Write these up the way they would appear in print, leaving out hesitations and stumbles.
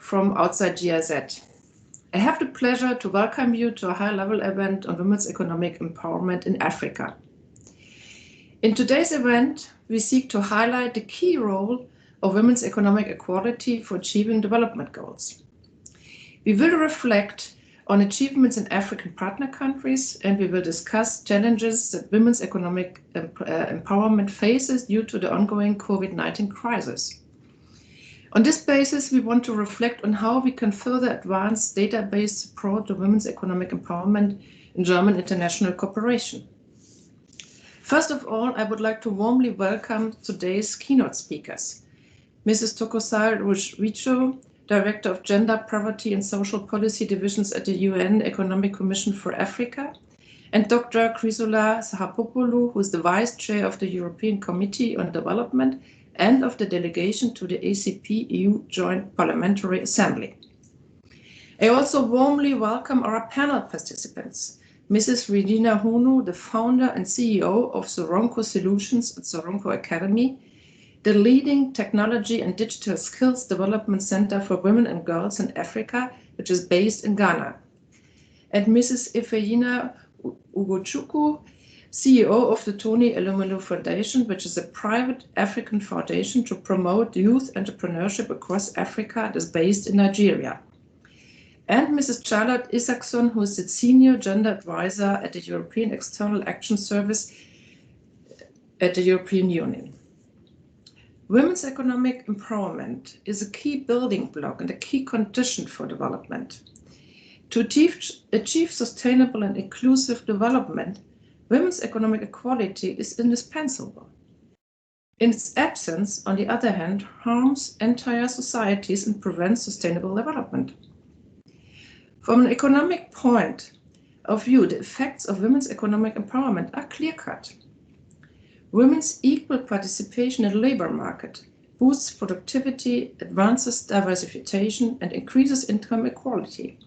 from outside GIZ. I have the pleasure to welcome you to a high-level event on women's economic empowerment in Africa. In today's event, we seek to highlight the key role of women's economic equality for achieving development goals. We will reflect on achievements in African partner countries, and we will discuss challenges that women's economic empowerment faces due to the ongoing COVID-19 crisis. On this basis, we want to reflect on how we can further advance data-based support to women's economic empowerment in German international cooperation. First of all, I would like to warmly welcome today's keynote speakers, Mrs. Tokosal Ruiz-Richo, Director of Gender, Poverty and Social Policy Divisions at the UN Economic Commission for Africa, and Dr. Chrysoula Zaharopoulou, who is the Vice Chair of the European Committee on Development and of the delegation to the ACP-EU Joint Parliamentary Assembly. I also warmly welcome our panel participants, Mrs. Regina Hunu, the founder and CEO of Soronko Solutions at Soronko Academy, the leading technology and digital skills development center for women and girls in Africa, which is based in Ghana. And Mrs. Ifeyinwa Ugochukwu, CEO of the Tony Elumelu Foundation, which is a private African foundation to promote youth entrepreneurship across Africa that is based in Nigeria. And Mrs. Charlotte Isaacson, who is the Senior Gender Advisor at the European External Action Service at the European Union. Women's economic empowerment is a key building block and a key condition for development. To achieve sustainable and inclusive development, women's economic equality is indispensable. In its absence, on the other hand, harms entire societies and prevents sustainable development. From an economic point of view, the effects of women's economic empowerment are clear-cut. Women's equal participation in the labor market boosts productivity, advances diversification, and increases income equality.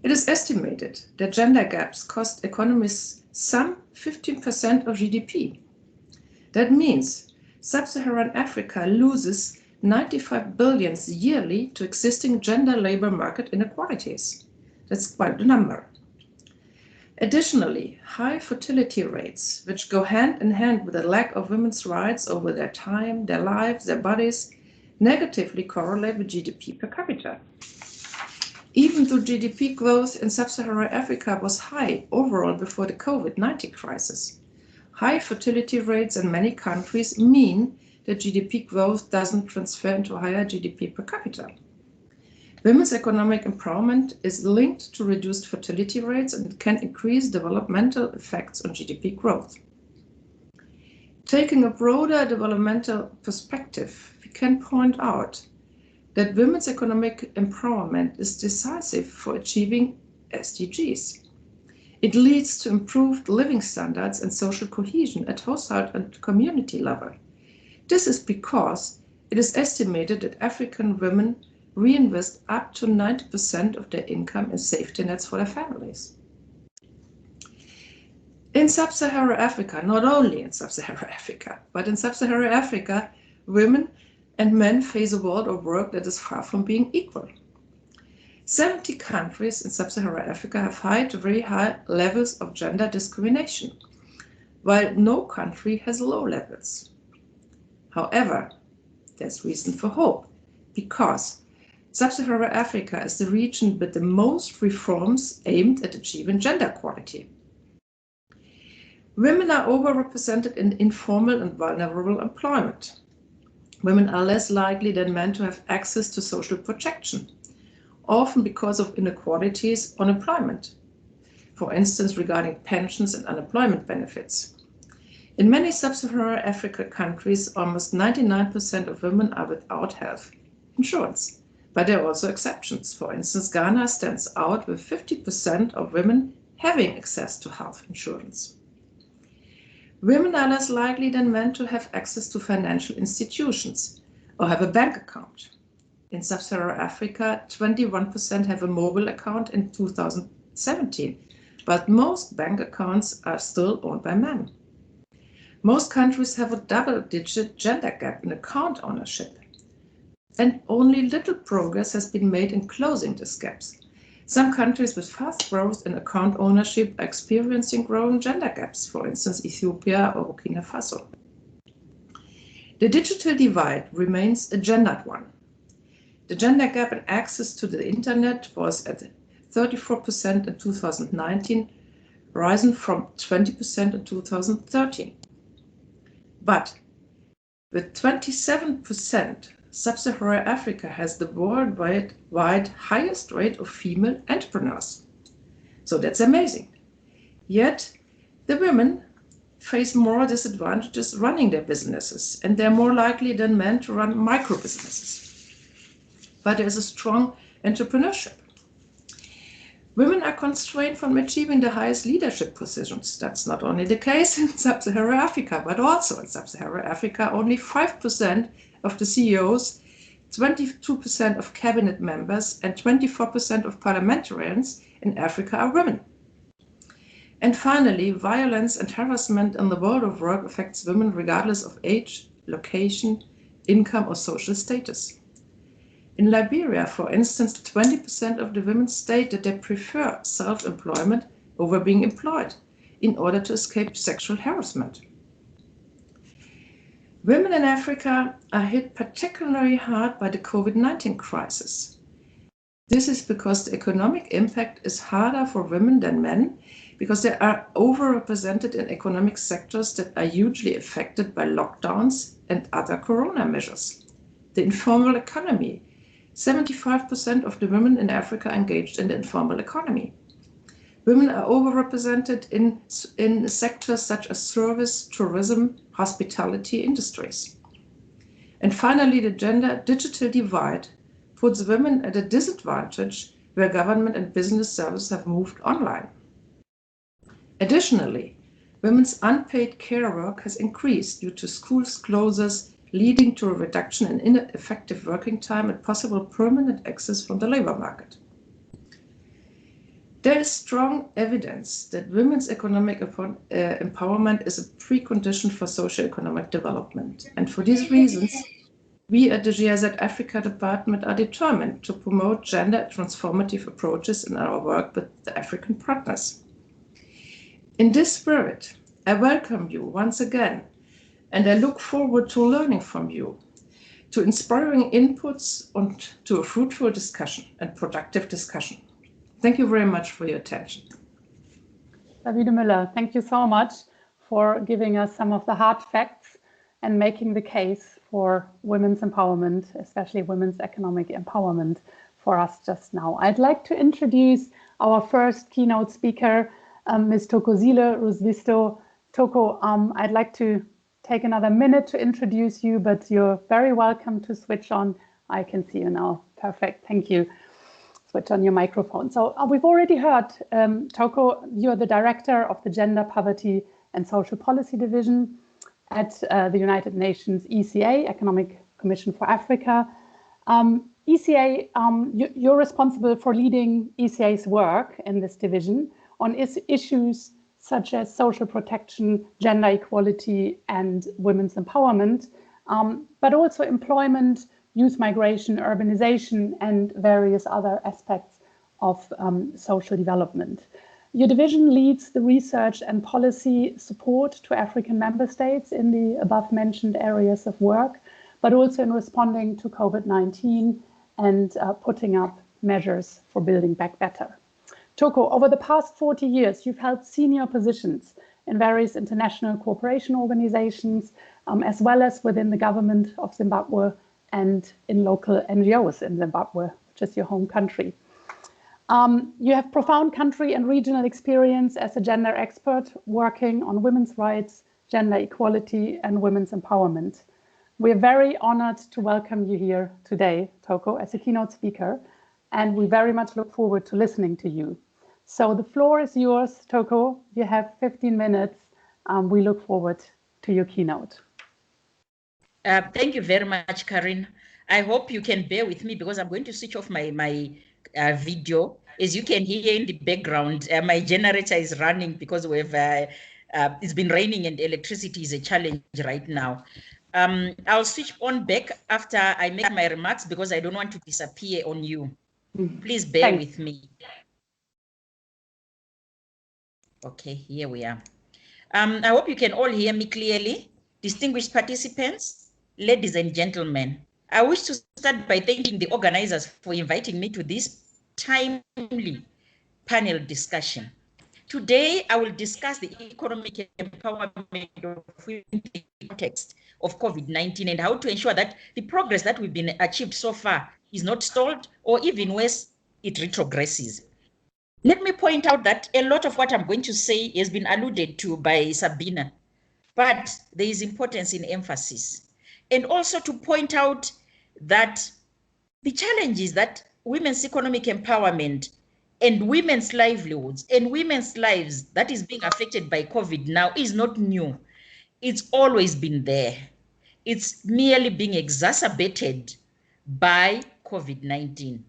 It is estimated that gender gaps cost economies some 15% of GDP. That means sub-Saharan Africa loses 95 billion yearly to existing gender labor market inequalities. That's quite a number. Additionally, high fertility rates, which go hand in hand with a lack of women's rights over their time, their lives, their bodies, negatively correlate with GDP per capita. Even though GDP growth in sub-Saharan Africa was high overall before the COVID-19 crisis, high fertility rates in many countries mean that GDP growth doesn't transfer into higher GDP per capita. Women's economic empowerment is linked to reduced fertility rates and can increase developmental effects on GDP growth. Taking a broader developmental perspective, we can point out that women's economic empowerment is decisive for achieving SDGs. It leads to improved living standards and social cohesion at household and community level. This is because it is estimated that African women reinvest up to 90% of their income in safety nets for their families. In sub-Saharan Africa, not only in sub-Saharan Africa, but in sub-Saharan Africa, women and men face a world of work that is far from being equal. 70 countries in sub-Saharan Africa have high to very high levels of gender discrimination, while no country has low levels. However, there's reason for hope, because Sub-Saharan Africa is the region with the most reforms aimed at achieving gender equality. Women are overrepresented in informal and vulnerable employment. Women are less likely than men to have access to social protection, often because of inequalities on employment, for instance regarding pensions and unemployment benefits. In many sub-Saharan Africa countries, almost 99% of women are without health insurance. But there are also exceptions. For instance, Ghana stands out with 50% of women having access to health insurance. Women are less likely than men to have access to financial institutions or have a bank account. In sub-Saharan Africa, 21% have a mobile account in 2017, but most bank accounts are still owned by men. Most countries have a double-digit gender gap in account ownership. and only little progress has been made in closing these gaps. Some countries with fast growth in account ownership are experiencing growing gender gaps, for instance, Ethiopia or Burkina Faso. The digital divide remains a gendered one. The gender gap in access to the internet was at 34% in 2019, rising from 20% in 2013. But with 27%, Sub-Saharan Africa has the worldwide highest rate of female entrepreneurs. So that's amazing. Yet, the women face more disadvantages running their businesses, and they're more likely than men to run micro businesses. But there's a strong entrepreneurship. Women are constrained from achieving the highest leadership positions. That's not only the case in Sub-Saharan Africa, but also in Sub-Saharan Africa, only 5% of the CEOs, 22% of cabinet members, and 24% of parliamentarians in Africa are women. And finally, violence and harassment in the world of work affects women regardless of age, location, income, or social status. In Liberia, for instance, 20% of the women state that they prefer self-employment over being employed in order to escape sexual harassment. Women in Africa are hit particularly hard by the COVID-19 crisis. This is because the economic impact is harder for women than men, because they are overrepresented in economic sectors that are hugely affected by lockdowns and other corona measures. The informal economy. 75% of the women in Africa are engaged in the informal economy. Women are overrepresented in sectors such as service, tourism, hospitality industries. And finally, the gender digital divide puts women at a disadvantage where government and business services have moved online. Additionally, women's unpaid care work has increased due to schools closures, leading to a reduction in ineffective working time and possible permanent exits from the labor market. There is strong evidence that women's economic empowerment is a precondition for socio-economic development. And for these reasons, we at the GIZ Africa Department are determined to promote gender transformative approaches in our work with the African partners. In this spirit, I welcome you once again, and I look forward to learning from you, to inspiring inputs and to a fruitful discussion and productive discussion. Thank you very much for your attention. Sabine Müller, thank you so much for giving us some of the hard facts and making the case for women's empowerment, especially women's economic empowerment for us just now. I'd like to introduce our first keynote speaker, Ms. Thokozile Rusvisto. Toko, I'd like to take another minute to introduce you, but you're very welcome to switch on. I can see you now. Perfect, thank you. Switch on your microphone. So we've already heard, Toko, you're the director of the Gender, Poverty and Social Policy Division at the United Nations ECA, Economic Commission for Africa. ECA, you're responsible for leading ECA's work in this division on issues such as social protection, gender equality, and women's empowerment, but also employment, youth migration, urbanization, and various other aspects of social development. Your division leads the research and policy support to African member states in the above mentioned areas of work, but also in responding to COVID-19 and putting up measures for building back better. Toko, over the past 40 years, you've held senior positions in various international cooperation organizations, as well as within the government of Zimbabwe and in local NGOs in Zimbabwe, which is your home country. You have profound country and regional experience as a gender expert working on women's rights, gender equality, and women's empowerment. We're very honored to welcome you here today, Toko, as a keynote speaker, and we very much look forward to listening to you. So the floor is yours, Toko. You have 15 minutes. We look forward to your keynote. Thank you very much, Karin. I hope you can bear with me because I'm going to switch off my video. As you can hear in the background, my generator is running because we've it's been raining and electricity is a challenge right now. I'll switch on back after I make my remarks because I don't want to disappear on you. Please bear with me. Okay, here we are. I hope you can all hear me clearly. Distinguished participants, ladies and gentlemen, I wish to start by thanking the organizers for inviting me to this timely panel discussion. Today, I will discuss the economic empowerment of women in the context of COVID-19 and how to ensure that the progress that we've been achieved so far is not stalled, or even worse, it retrogresses. Let me point out that a lot of what I'm going to say has been alluded to by Sabina, but there is importance in emphasis. And also to point out that the challenges that women's economic empowerment and women's livelihoods and women's lives that is being affected by COVID now is not new. It's always been there. It's merely being exacerbated by COVID-19.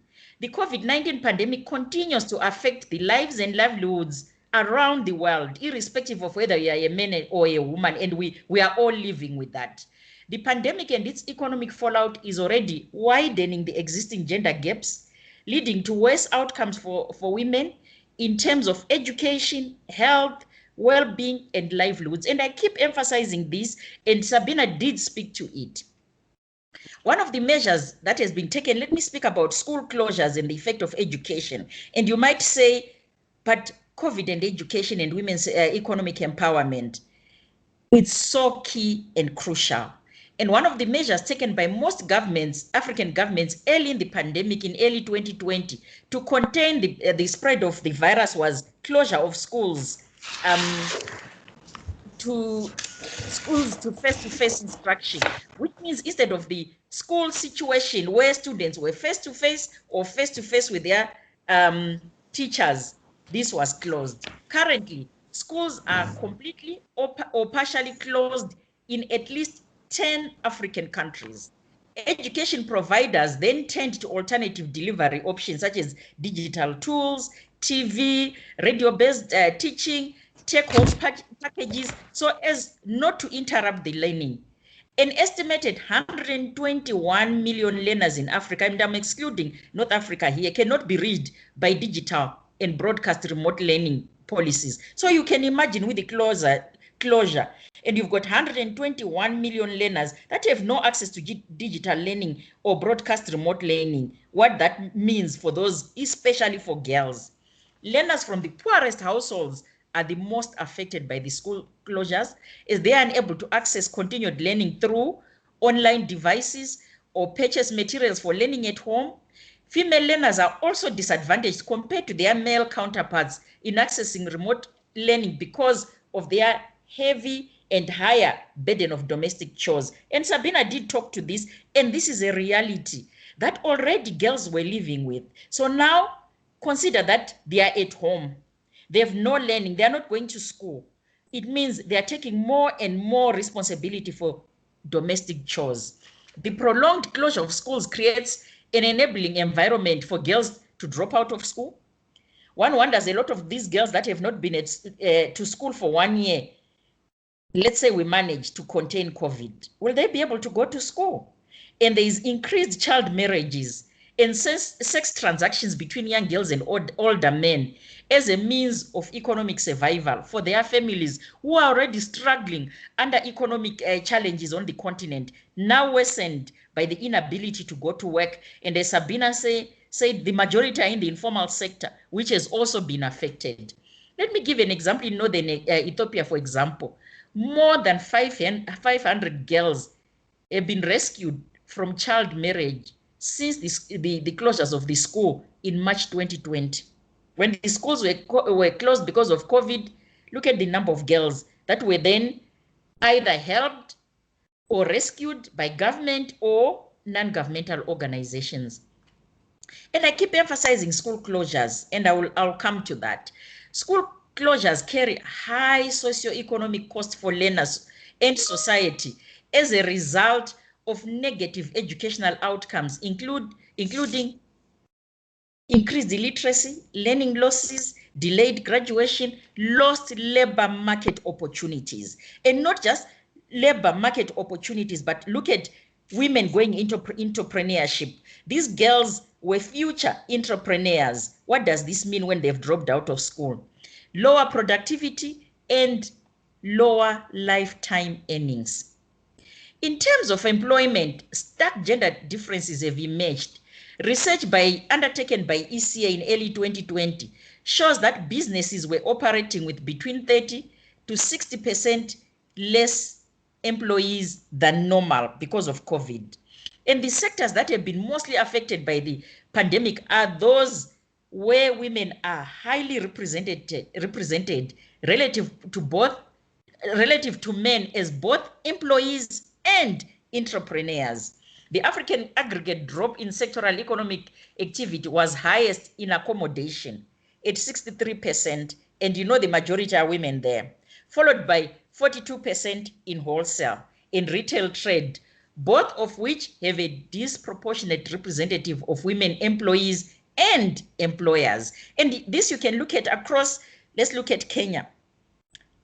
The COVID-19 pandemic continues to affect the lives and livelihoods around the world, irrespective of whether you are a man or a woman, and we are all living with that. The pandemic and its economic fallout is already widening the existing gender gaps, leading to worse outcomes for women in terms of education, health, well-being, and livelihoods. And I keep emphasizing this, and Sabina did speak to it. One of the measures that has been taken, let me speak about school closures and the effect of education. And you might say, but COVID and education and women's economic empowerment, it's so key and crucial. And one of the measures taken by most governments, African governments, early in the pandemic in early 2020 to contain the spread of the virus was closure of schools to face-to-face instruction, which means instead of the school situation where students were face-to-face or face-to-face with their teachers, this was closed. Currently, schools are completely or partially closed in at least 10 African countries. Education providers then turned to alternative delivery options such as digital tools, TV, radio-based teaching, take-home packages, so as not to interrupt the learning. An estimated 121 million learners in Africa, and I'm excluding North Africa here, cannot be reached by digital and broadcast remote learning policies. So you can imagine with the closure, and you've got 121 million learners that have no access to digital learning or broadcast remote learning, what that means for those, especially for girls. Learners from the poorest households are the most affected by the school closures, as they are unable to access continued learning through online devices or purchase materials for learning at home. Female learners are also disadvantaged compared to their male counterparts in accessing remote learning because of their heavy and higher burden of domestic chores. And Sabina did talk to this, and this is a reality that already girls were living with. So now consider that they are at home. They have no learning. They are not going to school. It means they are taking more and more responsibility for domestic chores. The prolonged closure of schools creates an enabling environment for girls to drop out of school. One wonders, a lot of these girls that have not been to school for 1 year, let's say we manage to contain COVID, will they be able to go to school? And there is increased child marriages and sex transactions between young girls and older men as a means of economic survival for their families who are already struggling under economic challenges on the continent, now worsened by the inability to go to work. And as Sabina said, the majority are in the informal sector, which has also been affected. Let me give an example. In northern Ethiopia, for example, more than 500 girls have been rescued from child marriage since the closures of the school in March 2020. When the schools were closed because of COVID, look at the number of girls that were then either helped or rescued by government or non-governmental organizations. And I keep emphasizing school closures, and I'll come to that. School closures carry high socioeconomic costs for learners and society as a result of negative educational outcomes, including increased illiteracy, learning losses, delayed graduation, lost labor market opportunities, and not just labor market opportunities, but look at women going into entrepreneurship. These girls were future entrepreneurs. What does this mean when they've dropped out of school? Lower productivity and lower lifetime earnings. In terms of employment, stark gender differences have emerged. Research undertaken by ECA in early 2020 shows that businesses were operating with between 30 to 60% less employees than normal because of COVID. And the sectors that have been mostly affected by the pandemic are those where women are highly represented relative to men as both employees and entrepreneurs. The African aggregate drop in sectoral economic activity was highest in accommodation at 63%, and you know the majority are women there, followed by 42% in wholesale and retail trade, both of which have a disproportionate representative of women employees and employers. And this you can look at across. Let's look at Kenya,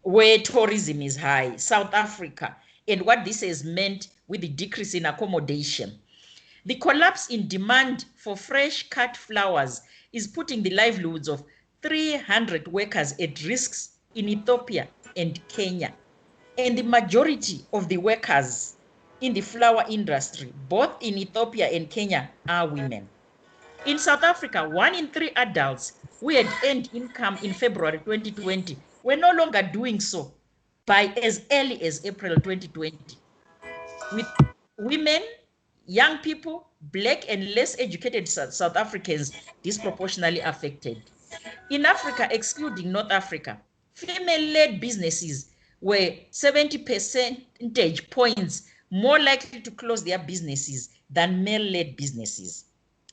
where tourism is high, South Africa, and what this has meant with the decrease in accommodation. The collapse in demand for fresh cut flowers is putting the livelihoods of 300 workers at risk in Ethiopia and Kenya. And the majority of the workers in the flower industry, both in Ethiopia and Kenya, are women. In South Africa, 1 in 3 adults who had earned income in February 2020 were no longer doing so by as early as April 2020. With women, young people, Black and less educated South Africans disproportionately affected. In Africa, excluding North Africa, female-led businesses were 70 percentage points more likely to close their businesses than male-led businesses.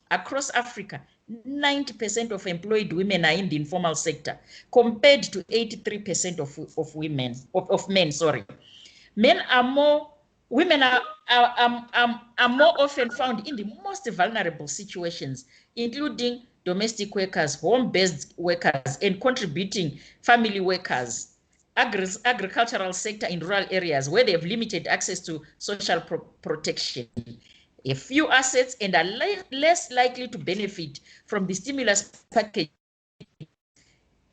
Across Africa, 90% of employed women are in the informal sector, compared to 83% of men. Women are more often found in the most vulnerable situations, including domestic workers, home-based workers, and contributing family workers, agricultural sector in rural areas where they have limited access to social protection, a few assets, and are less likely to benefit from the stimulus package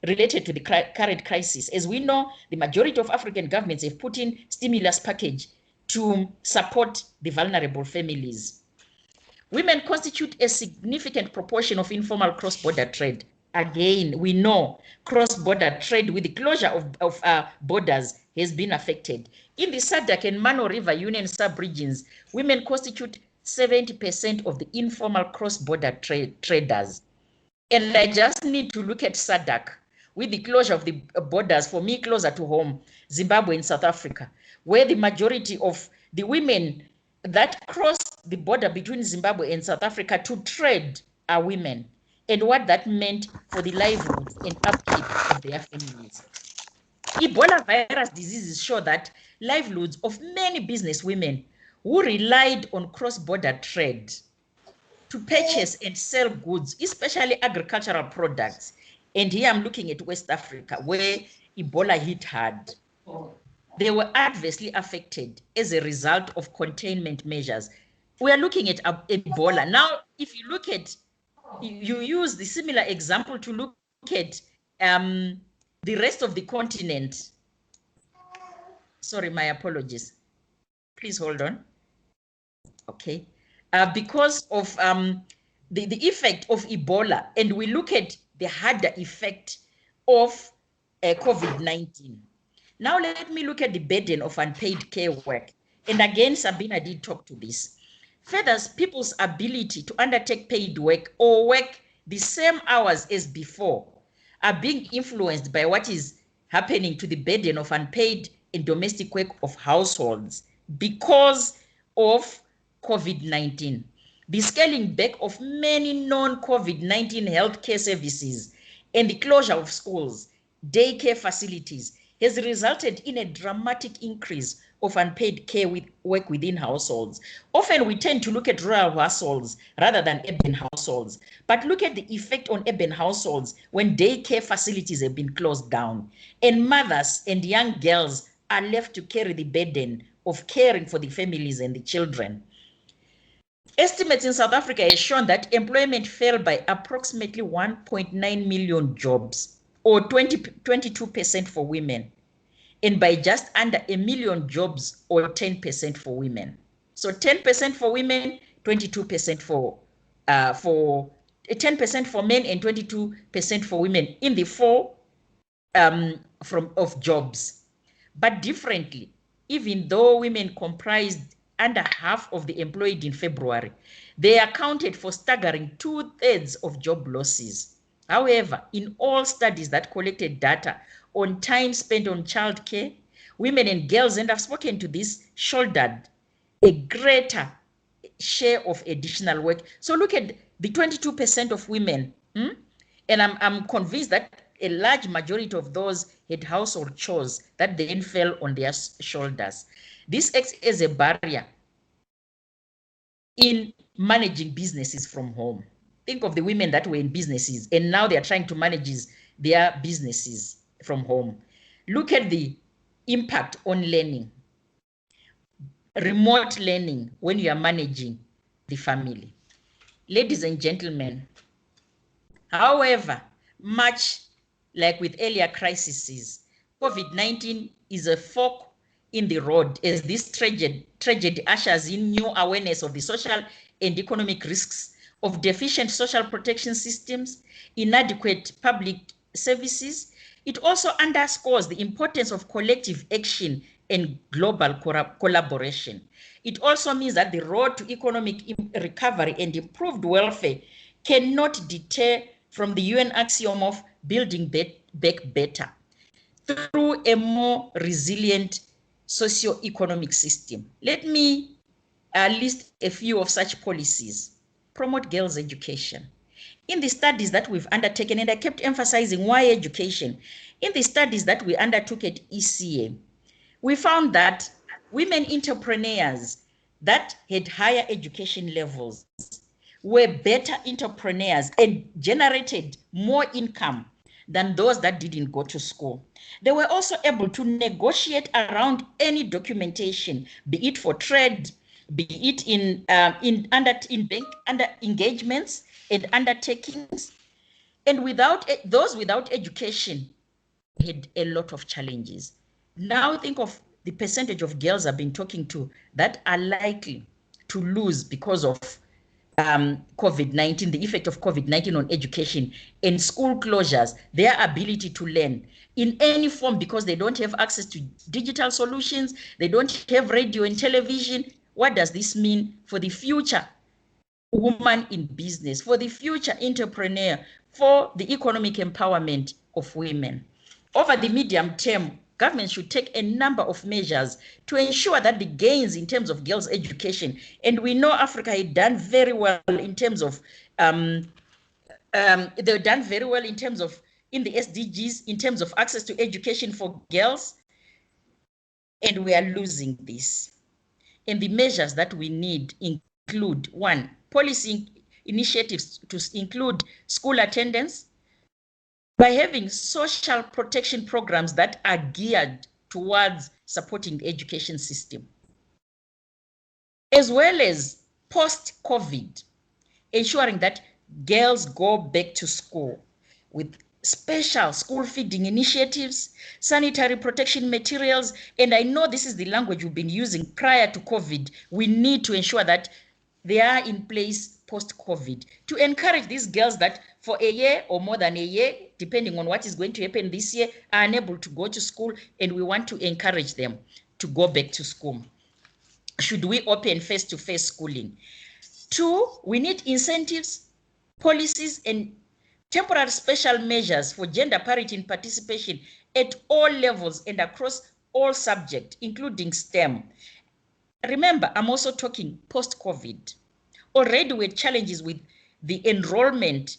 related to the current crisis. As we know, the majority of African governments have put in stimulus package to support the vulnerable families. Women constitute a significant proportion of informal cross-border trade. Again, we know cross-border trade with the closure of borders has been affected. In the SADC and Mano River Union sub-regions, women constitute 70% of the informal cross-border traders. And I just need to look at SADC with the closure of the borders, for me closer to home, Zimbabwe and South Africa, where the majority of the women that cross the border between Zimbabwe and South Africa to trade are women, and what that meant for the livelihoods and upkeep of their families. Ebola virus diseases show that livelihoods of many business women who relied on cross-border trade to purchase and sell goods, especially agricultural products. And here I'm looking at West Africa, where Ebola hit hard. They were adversely affected as a result of containment measures. We are looking at Ebola. Now, if you look at, you use the similar example to look at the rest of the continent. Sorry, my apologies. Please hold on. Okay. Because of the effect of Ebola, and we look at the harder effect of COVID-19. Now let me look at the burden of unpaid care work. And again, Sabina did talk to this. Further, people's ability to undertake paid work or work the same hours as before are being influenced by what is happening to the burden of unpaid and domestic work of households because of COVID-19. The scaling back of many non-COVID-19 healthcare services and the closure of schools, daycare facilities has resulted in a dramatic increase of unpaid care work within households. Often we tend to look at rural households rather than urban households, but look at the effect on urban households when daycare facilities have been closed down and mothers and young girls are left to carry the burden of caring for the families and the children. Estimates in South Africa have shown that employment fell by approximately 1.9 million jobs, or 22% for women, and by just under 1 million jobs, or 10% for women. So 10% for women, 22% for 10% for men, and 22% for women in the four of jobs. But differently, even though women comprised under half of the employed in February, they accounted for staggering 2/3 of job losses. However, in all studies that collected data on time spent on childcare, women and girls, and I've spoken to this, shouldered a greater share of additional work. So look at the 22% of women, and I'm convinced that a large majority of those had household chores that then fell on their shoulders. This acts as a barrier in managing businesses from home. Think of the women that were in businesses and now they are trying to manage their businesses from home. Look at the impact on learning, remote learning when you are managing the family. Ladies and gentlemen, however, much like with earlier crises, COVID-19 is a fork in the road as this tragedy ushers in new awareness of the social and economic risks of deficient social protection systems, inadequate public services. It also underscores the importance of collective action and global collaboration. It also means that the road to economic recovery and improved welfare cannot deter from the UN axiom of building back better through a more resilient socio-economic system. Let me list a few of such policies. Promote girls' education. In the studies that we've undertaken, and I kept emphasizing why education, in the studies that we undertook at ECA, we found that women entrepreneurs that had higher education levels were better entrepreneurs and generated more income than those that didn't go to school. They were also able to negotiate around any documentation, be it for trade, be it in bank under engagements and undertakings. And without those without education had a lot of challenges. Now think of the percentage of girls I've been talking to that are likely to lose because of COVID-19, the effect of COVID-19 on education and school closures, their ability to learn in any form because they don't have access to digital solutions, they don't have radio and television. What does this mean for the future woman in business, for the future entrepreneur, for the economic empowerment of women? Over the medium term, government should take a number of measures to ensure that the gains in terms of girls' education, and we know Africa had done very well in terms of, they've done very well in terms of, in the SDGs, in terms of access to education for girls, and we are losing this. And the measures that we need include, one, policy initiatives to include school attendance, by having social protection programs that are geared towards supporting the education system, as well as post-COVID, ensuring that girls go back to school with special school feeding initiatives, sanitary protection materials, and I know this is the language we've been using prior to COVID. We need to ensure that they are in place post-COVID to encourage these girls that for a year or more than a year, depending on what is going to happen this year, are unable to go to school, and we want to encourage them to go back to school. Should we open face-to-face schooling? Two, we need incentives, policies, and temporary special measures for gender parity and participation at all levels and across all subjects, including STEM. Remember, I'm also talking post-COVID. Already we had challenges with the enrollment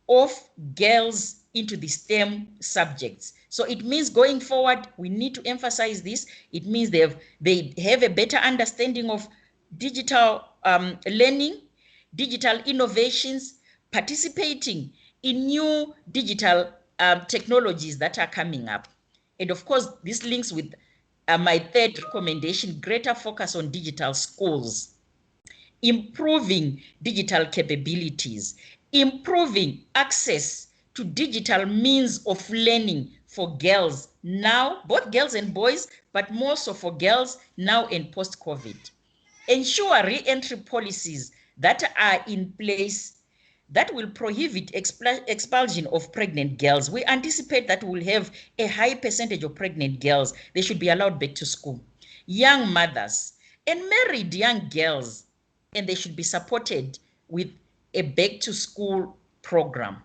of girls into the STEM subjects. So it means going forward, we need to emphasize this. It means they have a better understanding of digital learning, digital innovations, participating in new digital technologies that are coming up. And of course, this links with my third recommendation, greater focus on digital schools, improving digital capabilities, improving access to digital means of learning for girls now, both girls and boys, but more so for girls now and post-COVID. Ensure re-entry policies that are in place that will prohibit expulsion of pregnant girls. We anticipate that we'll have a high percentage of pregnant girls. They should be allowed back to school. Young mothers and married young girls, and they should be supported with a back to school program.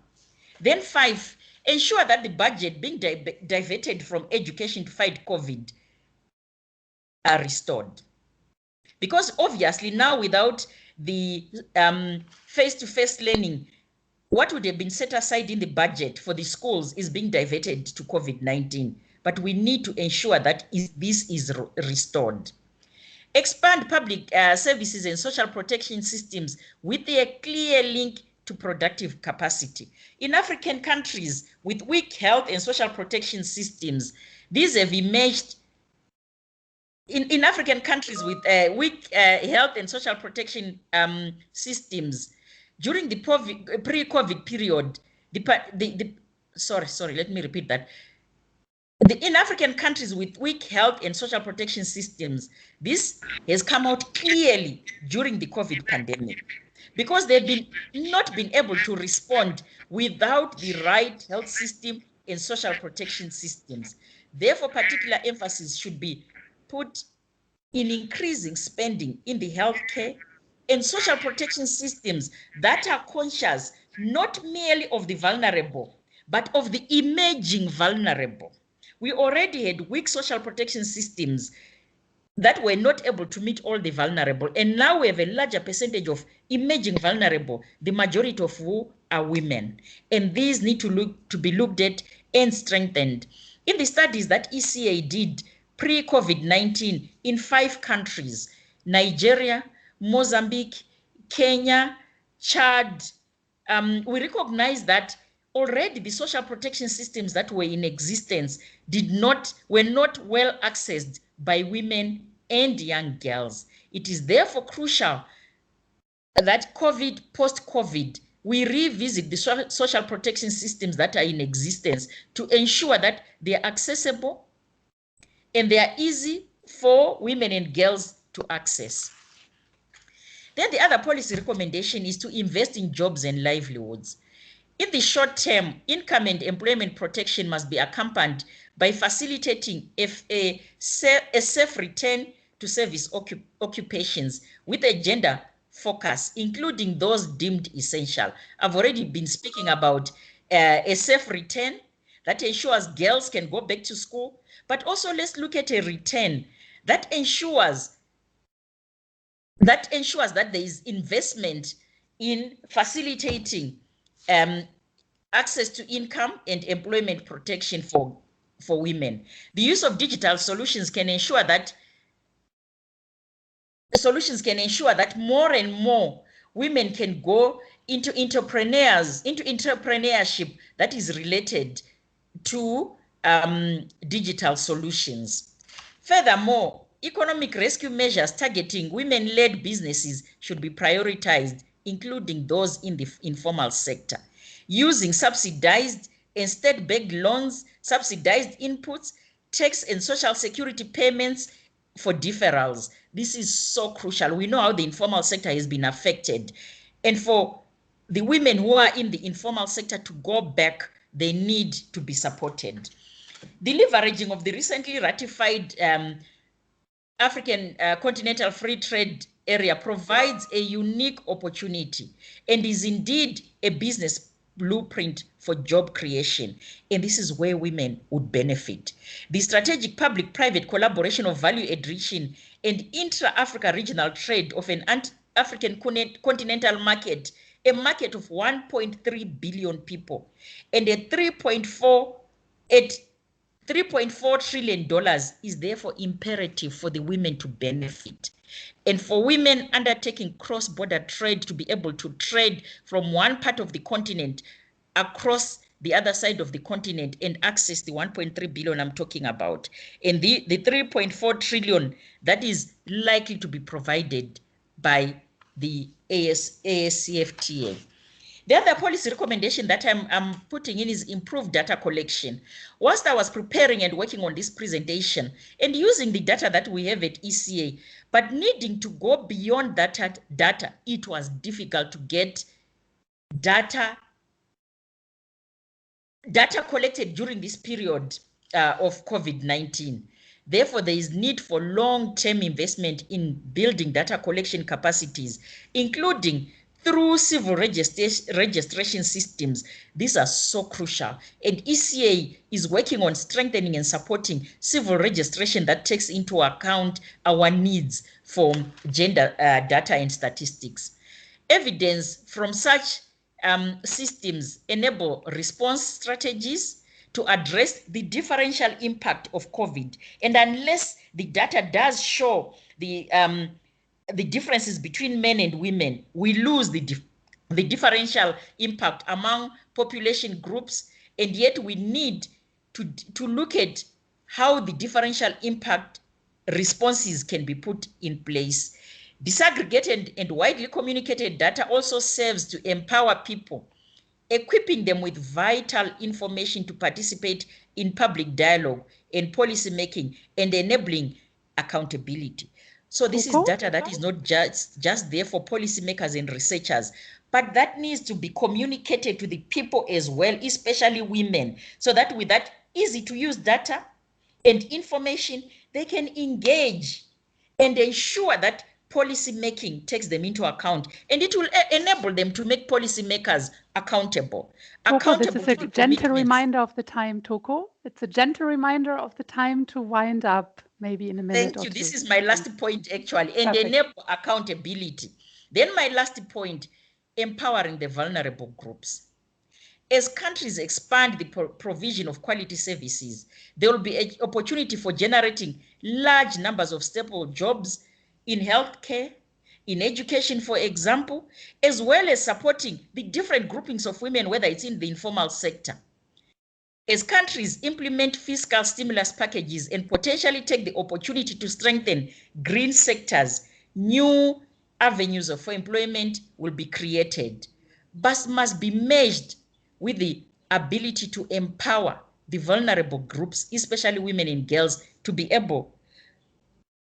Then 5, ensure that the budget being diverted from education to fight COVID are restored. Because obviously now without the face-to-face learning, what would have been set aside in the budget for the schools is being diverted to COVID-19. But we need to ensure that this is restored. Expand public services and social protection systems with a clear link to productive capacity. In African countries with weak health and social protection systems, these have emerged. In African countries with weak health and social protection systems, during the pre-COVID period, let me repeat that. In African countries with weak health and social protection systems, this has come out clearly during the COVID pandemic, because they've not been able to respond without the right health system and social protection systems. Therefore, particular emphasis should be put in increasing spending in the healthcare and social protection systems that are conscious not merely of the vulnerable, but of the emerging vulnerable. We already had weak social protection systems that were not able to meet all the vulnerable, and now we have a larger percentage of emerging vulnerable, the majority of who are women, and these need to be looked at and strengthened. In the studies that ECA did pre-COVID-19 in 5 countries, Nigeria, Mozambique, Kenya, Chad, we recognize that already the social protection systems that were in existence were not well accessed by women and young girls. It is therefore crucial that post-COVID, we revisit the social protection systems that are in existence to ensure that they are accessible and they are easy for women and girls to access. Then the other policy recommendation is to invest in jobs and livelihoods. In the short term, income and employment protection must be accompanied by facilitating a safe return to service occupations with a gender focus, including those deemed essential. I've already been speaking about a safe return that ensures girls can go back to school, but also let's look at a return that ensures that there is investment in facilitating access to income and employment protection for women. The use of digital solutions can ensure that more and more women can go into entrepreneurship that is related to digital solutions. Furthermore, economic rescue measures targeting women-led businesses should be prioritized, including those in the informal sector. Using subsidized and state-backed loans, subsidized inputs, tax and social security payments for deferrals. This is so crucial. We know how the informal sector has been affected. And for the women who are in the informal sector to go back, they need to be supported. The leveraging of the recently ratified African Continental Free Trade Area provides a unique opportunity and is indeed a business blueprint for job creation, and this is where women would benefit. The strategic public-private collaboration of value addition and intra-Africa regional trade of an African continental market, a market of 1.3 billion people, and a $3.4 trillion is therefore imperative for the women to benefit. And for women undertaking cross-border trade to be able to trade from one part of the continent across the other side of the continent and access the 1.3 billion I'm talking about, and the 3.4 trillion that is likely to be provided by the ASCFTA. The other policy recommendation that I'm putting in is improved data collection. Whilst I was preparing and working on this presentation and using the data that we have at ECA, but needing to go beyond that data, it was difficult to get data collected during this period of COVID-19. Therefore, there is need for long-term investment in building data collection capacities, including through civil registration systems. These are so crucial. And ECA is working on strengthening and supporting civil registration that takes into account our needs for gender data and statistics. Evidence from such systems enable response strategies to address the differential impact of COVID. And unless the data does show the differences between men and women, we lose the differential impact among population groups. And yet we need to look at how the differential impact responses can be put in place. Disaggregated and widely communicated data also serves to empower people, equipping them with vital information to participate in public dialogue and policy making and enabling accountability. So this is data that is not just there for policymakers and researchers, but that needs to be communicated to the people as well, especially women, so that with that easy to use data and information, they can engage and ensure that policy making takes them into account, and it will enable them to make policymakers accountable. Toko, this is a gentle reminder of the time, Toko. It's a gentle reminder of the time to wind up, maybe in a minute. Thank you. This is my last point, actually, and enable accountability. Then my last point, empowering the vulnerable groups. As countries expand the provision of quality services, there will be an opportunity for generating large numbers of staple jobs in healthcare, in education, for example, as well as supporting the different groupings of women, whether it's in the informal sector. As countries implement fiscal stimulus packages and potentially take the opportunity to strengthen green sectors, new avenues of employment will be created, but must be measured with the ability to empower the vulnerable groups, especially women and girls, to be able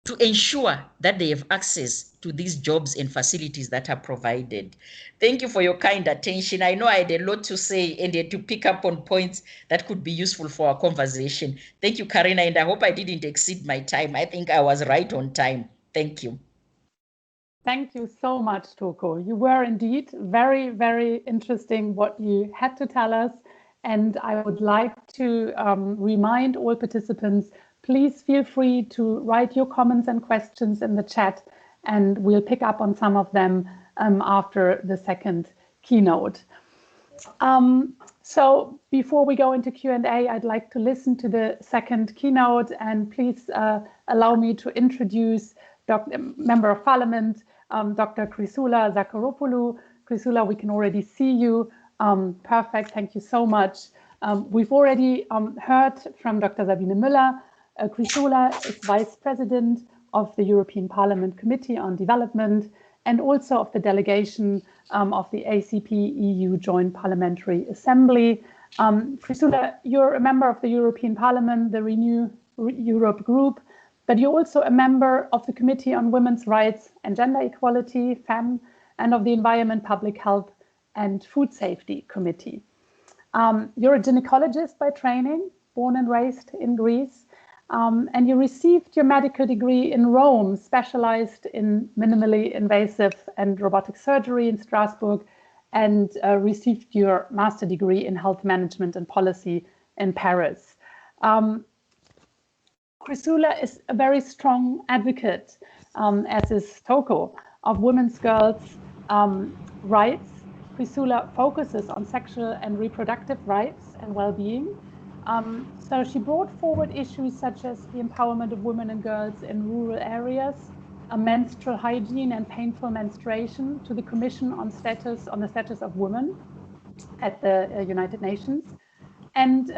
to ensure that they have access to these jobs and facilities that are provided. Thank you for your kind attention. I know I had a lot to say and had to pick up on points that could be useful for our conversation. Thank you, Karina, and I hope I didn't exceed my time. I think I was right on time. Thank you. Thank you so much, Toko. You were indeed very, very interesting what you had to tell us. And I would like to remind all participants, please feel free to write your comments and questions in the chat, and we'll pick up on some of them after the second keynote. So before we go into Q&A, I'd like to listen to the second keynote, and please allow me to introduce Member of Parliament, Dr. Chrysoula Zacharopoulou. Chrysoula, we can already see you. Perfect, thank you so much. We've already heard from Dr. Sabine Müller. Chrysoula is Vice President of the European Parliament Committee on Development and also of the delegation of the ACP-EU Joint Parliamentary Assembly. Chrysoula, you're a member of the European Parliament, the Renew Europe group, but you're also a member of the Committee on Women's Rights and Gender Equality, FEM, and of the Environment, Public Health and Food Safety Committee. You're a gynecologist by training, born and raised in Greece. And you received your medical degree in Rome, specialized in minimally invasive and robotic surgery in Strasbourg, and received your master degree in health management and policy in Paris. Chrysoula is a very strong advocate, as is Toko, of women's girls' rights. Chrysoula focuses on sexual and reproductive rights and well-being. So she brought forward issues such as the empowerment of women and girls in rural areas, menstrual hygiene and painful menstruation to the Commission on the Status of Women at the United Nations. And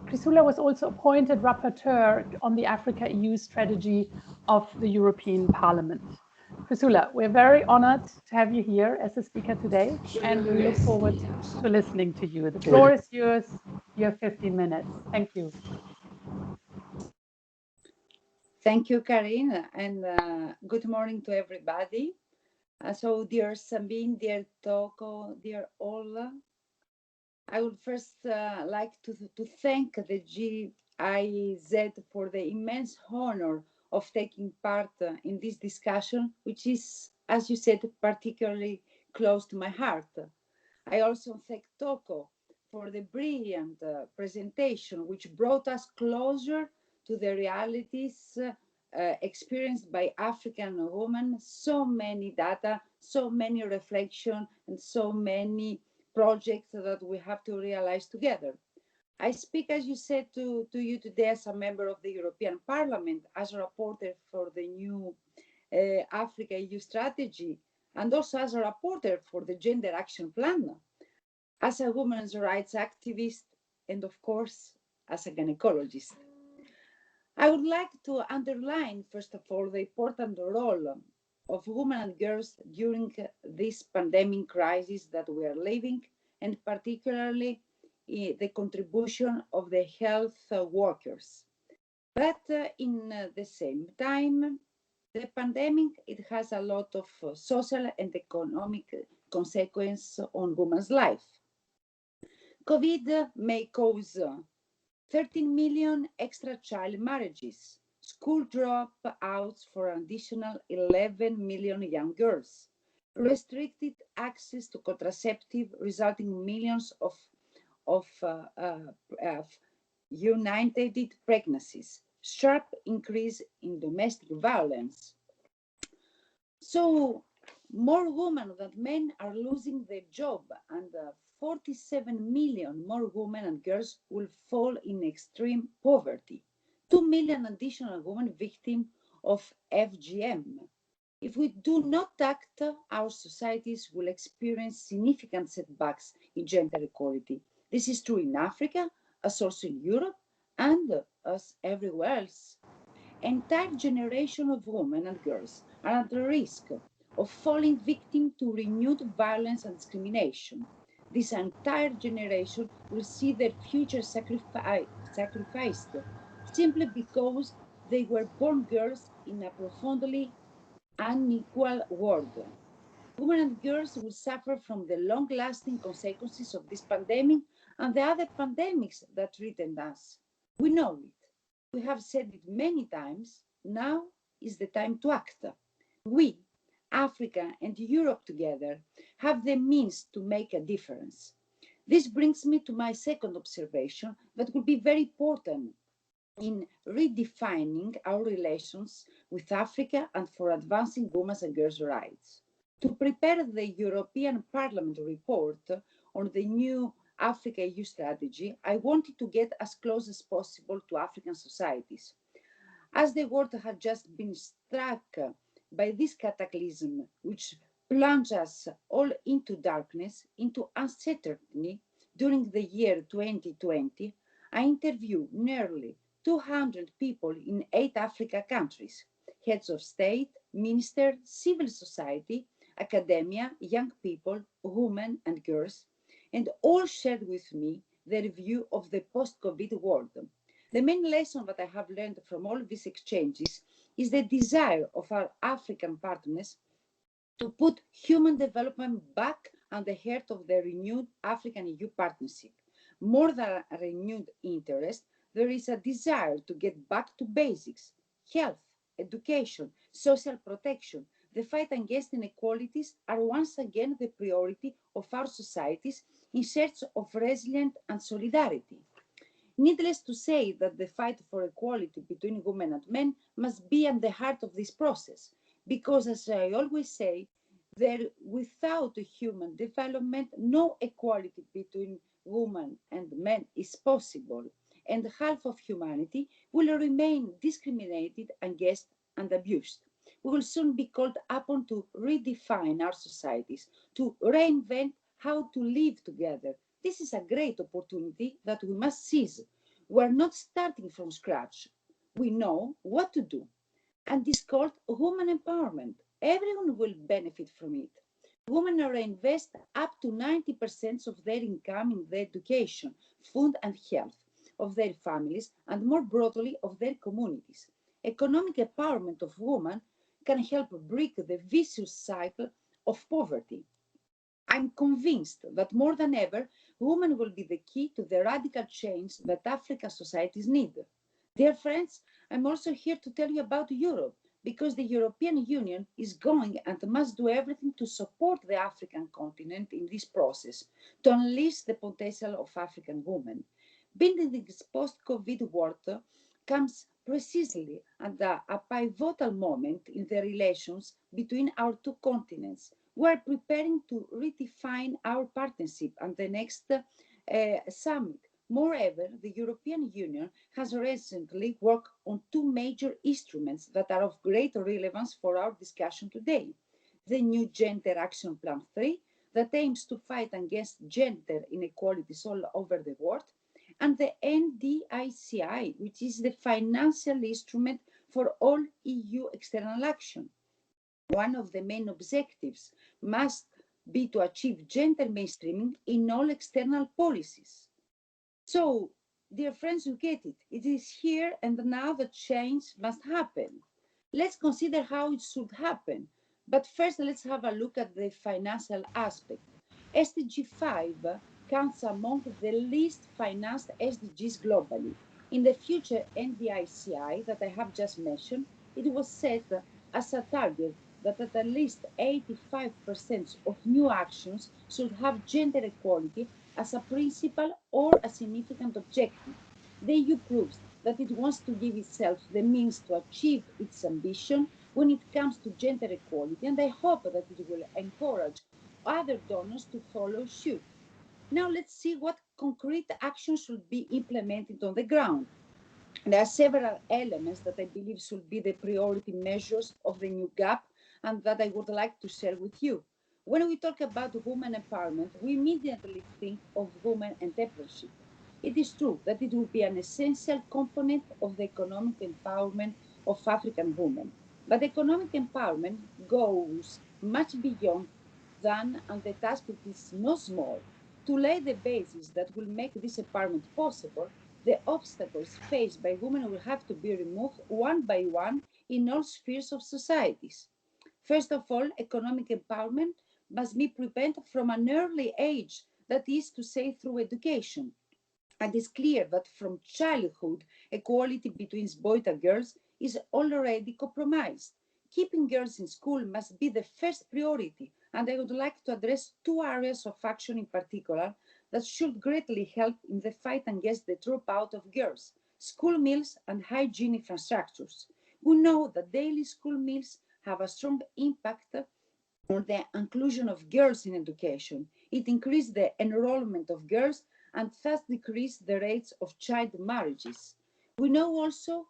Chrysoula was also appointed rapporteur on the Africa-EU strategy of the European Parliament. Chrysoula, we're very honored to have you here as a speaker today, and we look forward to listening to you. The floor is yours. You have 15 minutes. Thank you. Thank you, Karine, and good morning to everybody. So, dear Sabine, dear Toko, dear Ola, I would first like to thank the GIZ for the immense honor of taking part in this discussion, which is, as you said, particularly close to my heart. I also thank Toko for the brilliant presentation, which brought us closer to the realities experienced by African women. So many data, so many reflection, and so many projects that we have to realize together. I speak, as you said, to you today as a member of the European Parliament, as a rapporteur for the new Africa-EU strategy, and also as a rapporteur for the Gender Action Plan, as a women's rights activist, and of course, as a gynecologist. I would like to underline, first of all, the important role of women and girls during this pandemic crisis that we are living, and particularly the contribution of the health workers. But in the same time, the pandemic, it has a lot of social and economic consequences on women's life. COVID may cause 13 million extra child marriages, school dropouts for an additional 11 million young girls, restricted access to contraceptive resulting in millions of unintended pregnancies, sharp increase in domestic violence. So more women than men are losing their job, and 47 million more women and girls will fall in extreme poverty. 2 million additional women victims of FGM. If we do not act, our societies will experience significant setbacks in gender equality. This is true in Africa, as also in Europe, and as everywhere else. Entire generation of women and girls are at the risk of falling victim to renewed violence and discrimination. This entire generation will see their future sacrificed simply because they were born girls in a profoundly unequal world. Women and girls will suffer from the long-lasting consequences of this pandemic and the other pandemics that threaten us. We know it. We have said it many times. Now is the time to act. We, Africa and Europe together, have the means to make a difference. This brings me to my second observation that will be very important in redefining our relations with Africa and for advancing women's and girls' rights. To prepare the European Parliament report on the new Africa-EU strategy, I wanted to get as close as possible to African societies. As the world had just been struck by this cataclysm, which plunged us all into darkness, into uncertainty during the year 2020, I interviewed nearly 200 people in 8 Africa countries, heads of state, ministers, civil society, academia, young people, women and girls, and all shared with me their view of the post-COVID world. The main lesson that I have learned from all these exchanges is the desire of our African partners to put human development back at the heart of the renewed African-EU partnership. More than a renewed interest, there is a desire to get back to basics: health, education, social protection. The fight against inequalities are once again the priority of our societies in search of resilience and solidarity. Needless to say that the fight for equality between women and men must be at the heart of this process, because, as I always say, without human development, no equality between women and men is possible, and half of humanity will remain discriminated against and abused. We will soon be called upon to redefine our societies, to reinvent how to live together, This is a great opportunity that we must seize. We're not starting from scratch. We know what to do. And it's called women empowerment. Everyone will benefit from it. Women are invest up to 90% of their income in the education, food and health of their families, and more broadly of their communities. Economic empowerment of women can help break the vicious cycle of poverty. I'm convinced that more than ever, women will be the key to the radical change that African societies need. Dear friends, I'm also here to tell you about Europe, because the European Union is going and must do everything to support the African continent in this process, to unleash the potential of African women. Building this post-COVID world comes precisely at a pivotal moment in the relations between our two continents. We're preparing to redefine our partnership at the next summit. Moreover, the European Union has recently worked on two major instruments that are of great relevance for our discussion today. The new Gender Action Plan 3, that aims to fight against gender inequalities all over the world, and the NDICI, which is the financial instrument for all EU external action. One of the main objectives must be to achieve gender mainstreaming in all external policies. So, dear friends, you get it. It is here and now that change must happen. Let's consider how it should happen. But first, let's have a look at the financial aspect. SDG 5 counts among the least financed SDGs globally. In the future NDICI that I have just mentioned, it was set as a target that at least 85% of new actions should have gender equality as a principal or a significant objective. The EU proves that it wants to give itself the means to achieve its ambition when it comes to gender equality, and I hope that it will encourage other donors to follow suit. Now let's see what concrete actions should be implemented on the ground. There are several elements that I believe should be the priority measures of the new GAP and that I would like to share with you. When we talk about women empowerment, we immediately think of women entrepreneurship. It is true that it will be an essential component of the economic empowerment of African women. But economic empowerment goes much beyond than, and the task is not small. To lay the basis that will make this empowerment possible, the obstacles faced by women will have to be removed one by one in all spheres of societies. First of all, economic empowerment must be prevented from an early age, that is to say, through education. And it's clear that from childhood, equality between boys and girls is already compromised. Keeping girls in school must be the first priority, and I would like to address two areas of action in particular that should greatly help in the fight against the dropout of girls: school meals and hygiene infrastructures. We know that daily school meals have a strong impact on the inclusion of girls in education. It increased the enrollment of girls and thus decreased the rates of child marriages. We know also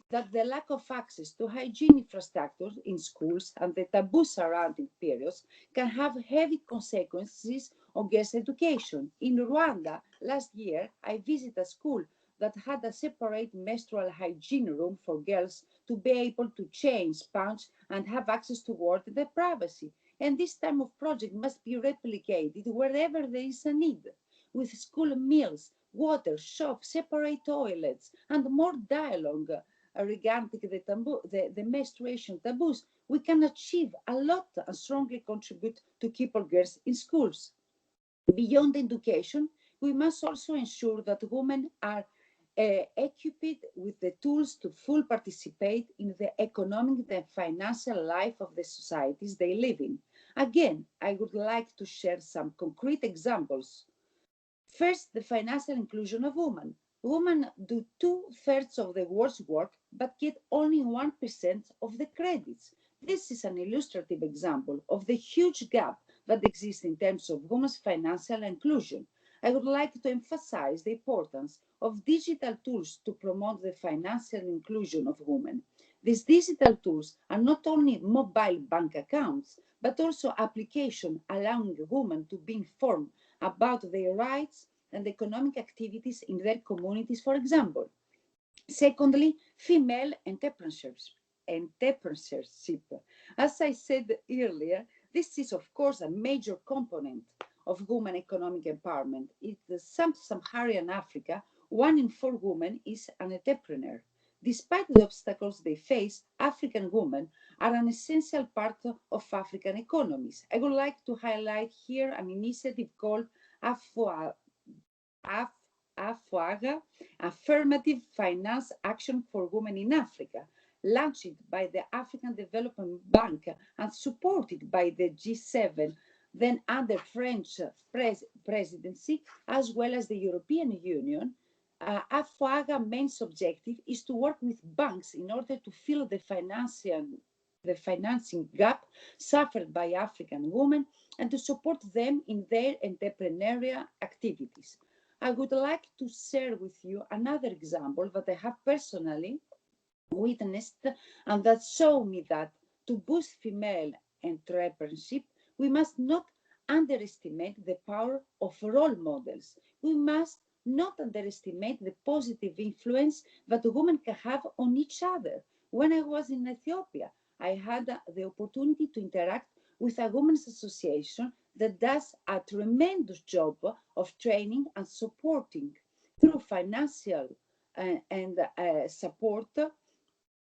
that the lack of access to hygiene infrastructure in schools and the taboo surrounding periods can have heavy consequences on girls' education. In Rwanda, last year, I visited a school that had a separate menstrual hygiene room for girls to be able to change pants and have access to water and their privacy. And this type of project must be replicated wherever there is a need. With school meals, water, shops, separate toilets, and more dialogue regarding the menstruation taboos, we can achieve a lot and strongly contribute to keep all girls in schools. Beyond education, we must also ensure that women are equipped with the tools to fully participate in the economic and financial life of the societies they live in. Again, I would like to share some concrete examples. First, the financial inclusion of women. Women do 2/3 of the world's work, but get only 1% of the credits. This is an illustrative example of the huge gap that exists in terms of women's financial inclusion. I would like to emphasize the importance of digital tools to promote the financial inclusion of women. These digital tools are not only mobile bank accounts, but also applications allowing women to be informed about their rights and economic activities in their communities, for example. Secondly, female entrepreneurship. As I said earlier, this is, of course, a major component of women economic empowerment. In sub-Saharan Africa, 1 in 4 women is an entrepreneur. Despite the obstacles they face, African women are an essential part of African economies. I would like to highlight here an initiative called AFWAGA, Affirmative Finance Action for Women in Africa, launched by the African Development Bank and supported by the G7, then under French presidency, as well as the European Union. AFWAGA's main objective is to work with banks in order to fill the financing gap suffered by African women and to support them in their entrepreneurial activities. I would like to share with you another example that I have personally witnessed and that show me that to boost female entrepreneurship, we must not underestimate the power of role models. We must not underestimate the positive influence that women can have on each other. When I was in Ethiopia, I had the opportunity to interact with a women's association that does a tremendous job of training and supporting through financial and support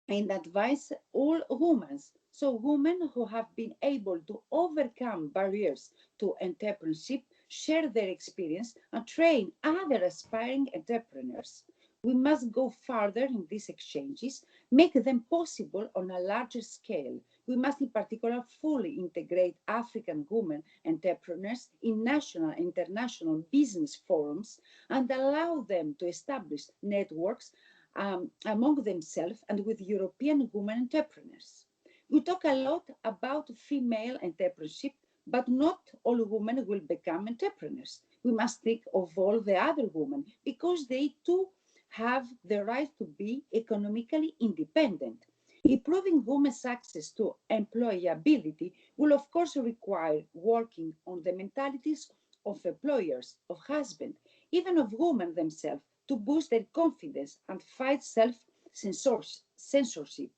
and advise all women. So women who have been able to overcome barriers to entrepreneurship share their experience and train other aspiring entrepreneurs. We must go further in these exchanges, make them possible on a larger scale. We must in particular fully integrate African women entrepreneurs in national and international business forums and allow them to establish networks among themselves and with European women entrepreneurs. We talk a lot about female entrepreneurship, but not all women will become entrepreneurs. We must think of all the other women because they too have the right to be economically independent. Improving women's access to employability will, of course, require working on the mentalities of employers, of husbands, even of women themselves, to boost their confidence and fight self-censorship.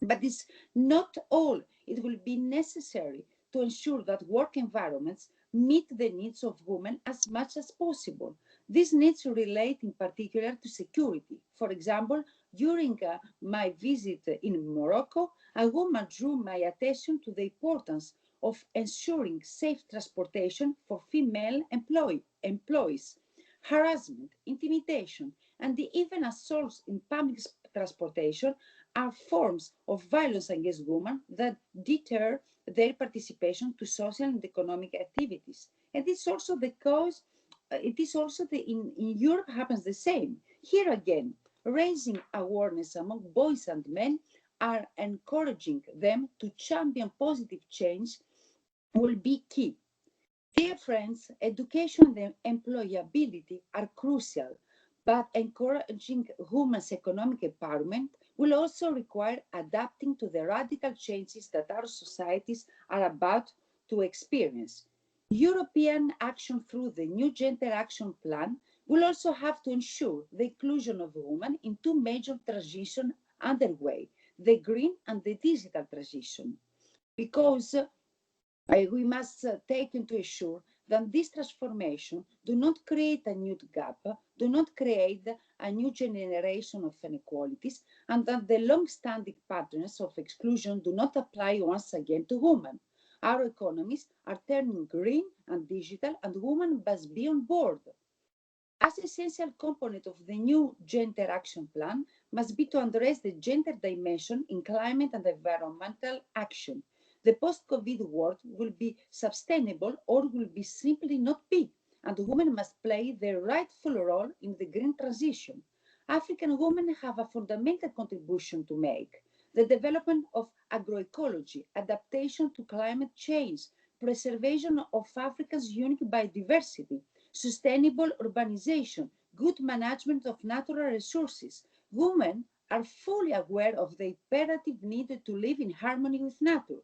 But it's not all. It will be necessary to ensure that work environments meet the needs of women as much as possible. These needs relate in particular to security. For example, during my visit in Morocco, a woman drew my attention to the importance of ensuring safe transportation for female employees. Harassment, intimidation, and even assaults in public transportation are forms of violence against women that deter their participation to social and economic activities. And it's also the cause, in Europe happens the same. Here again, raising awareness among boys and men are encouraging them to champion positive change will be key. Dear friends, education and employability are crucial, but encouraging women's economic empowerment will also require adapting to the radical changes that our societies are about to experience. European action through the new Gender Action Plan will also have to ensure the inclusion of women in 2 major transitions underway, the green and the digital transition, because we must take into assure that this transformation do not create a new gap, do not create a new generation of inequalities, and that the long-standing patterns of exclusion do not apply once again to women. Our economies are turning green and digital, and women must be on board. As essential component of the new Gender Action Plan must be to address the gender dimension in climate and environmental action. The post-COVID world will be sustainable or will be simply not be, and women must play their rightful role in the green transition. African women have a fundamental contribution to make. The development of agroecology, adaptation to climate change, preservation of Africa's unique biodiversity, sustainable urbanization, good management of natural resources. Women are fully aware of the imperative need to live in harmony with nature.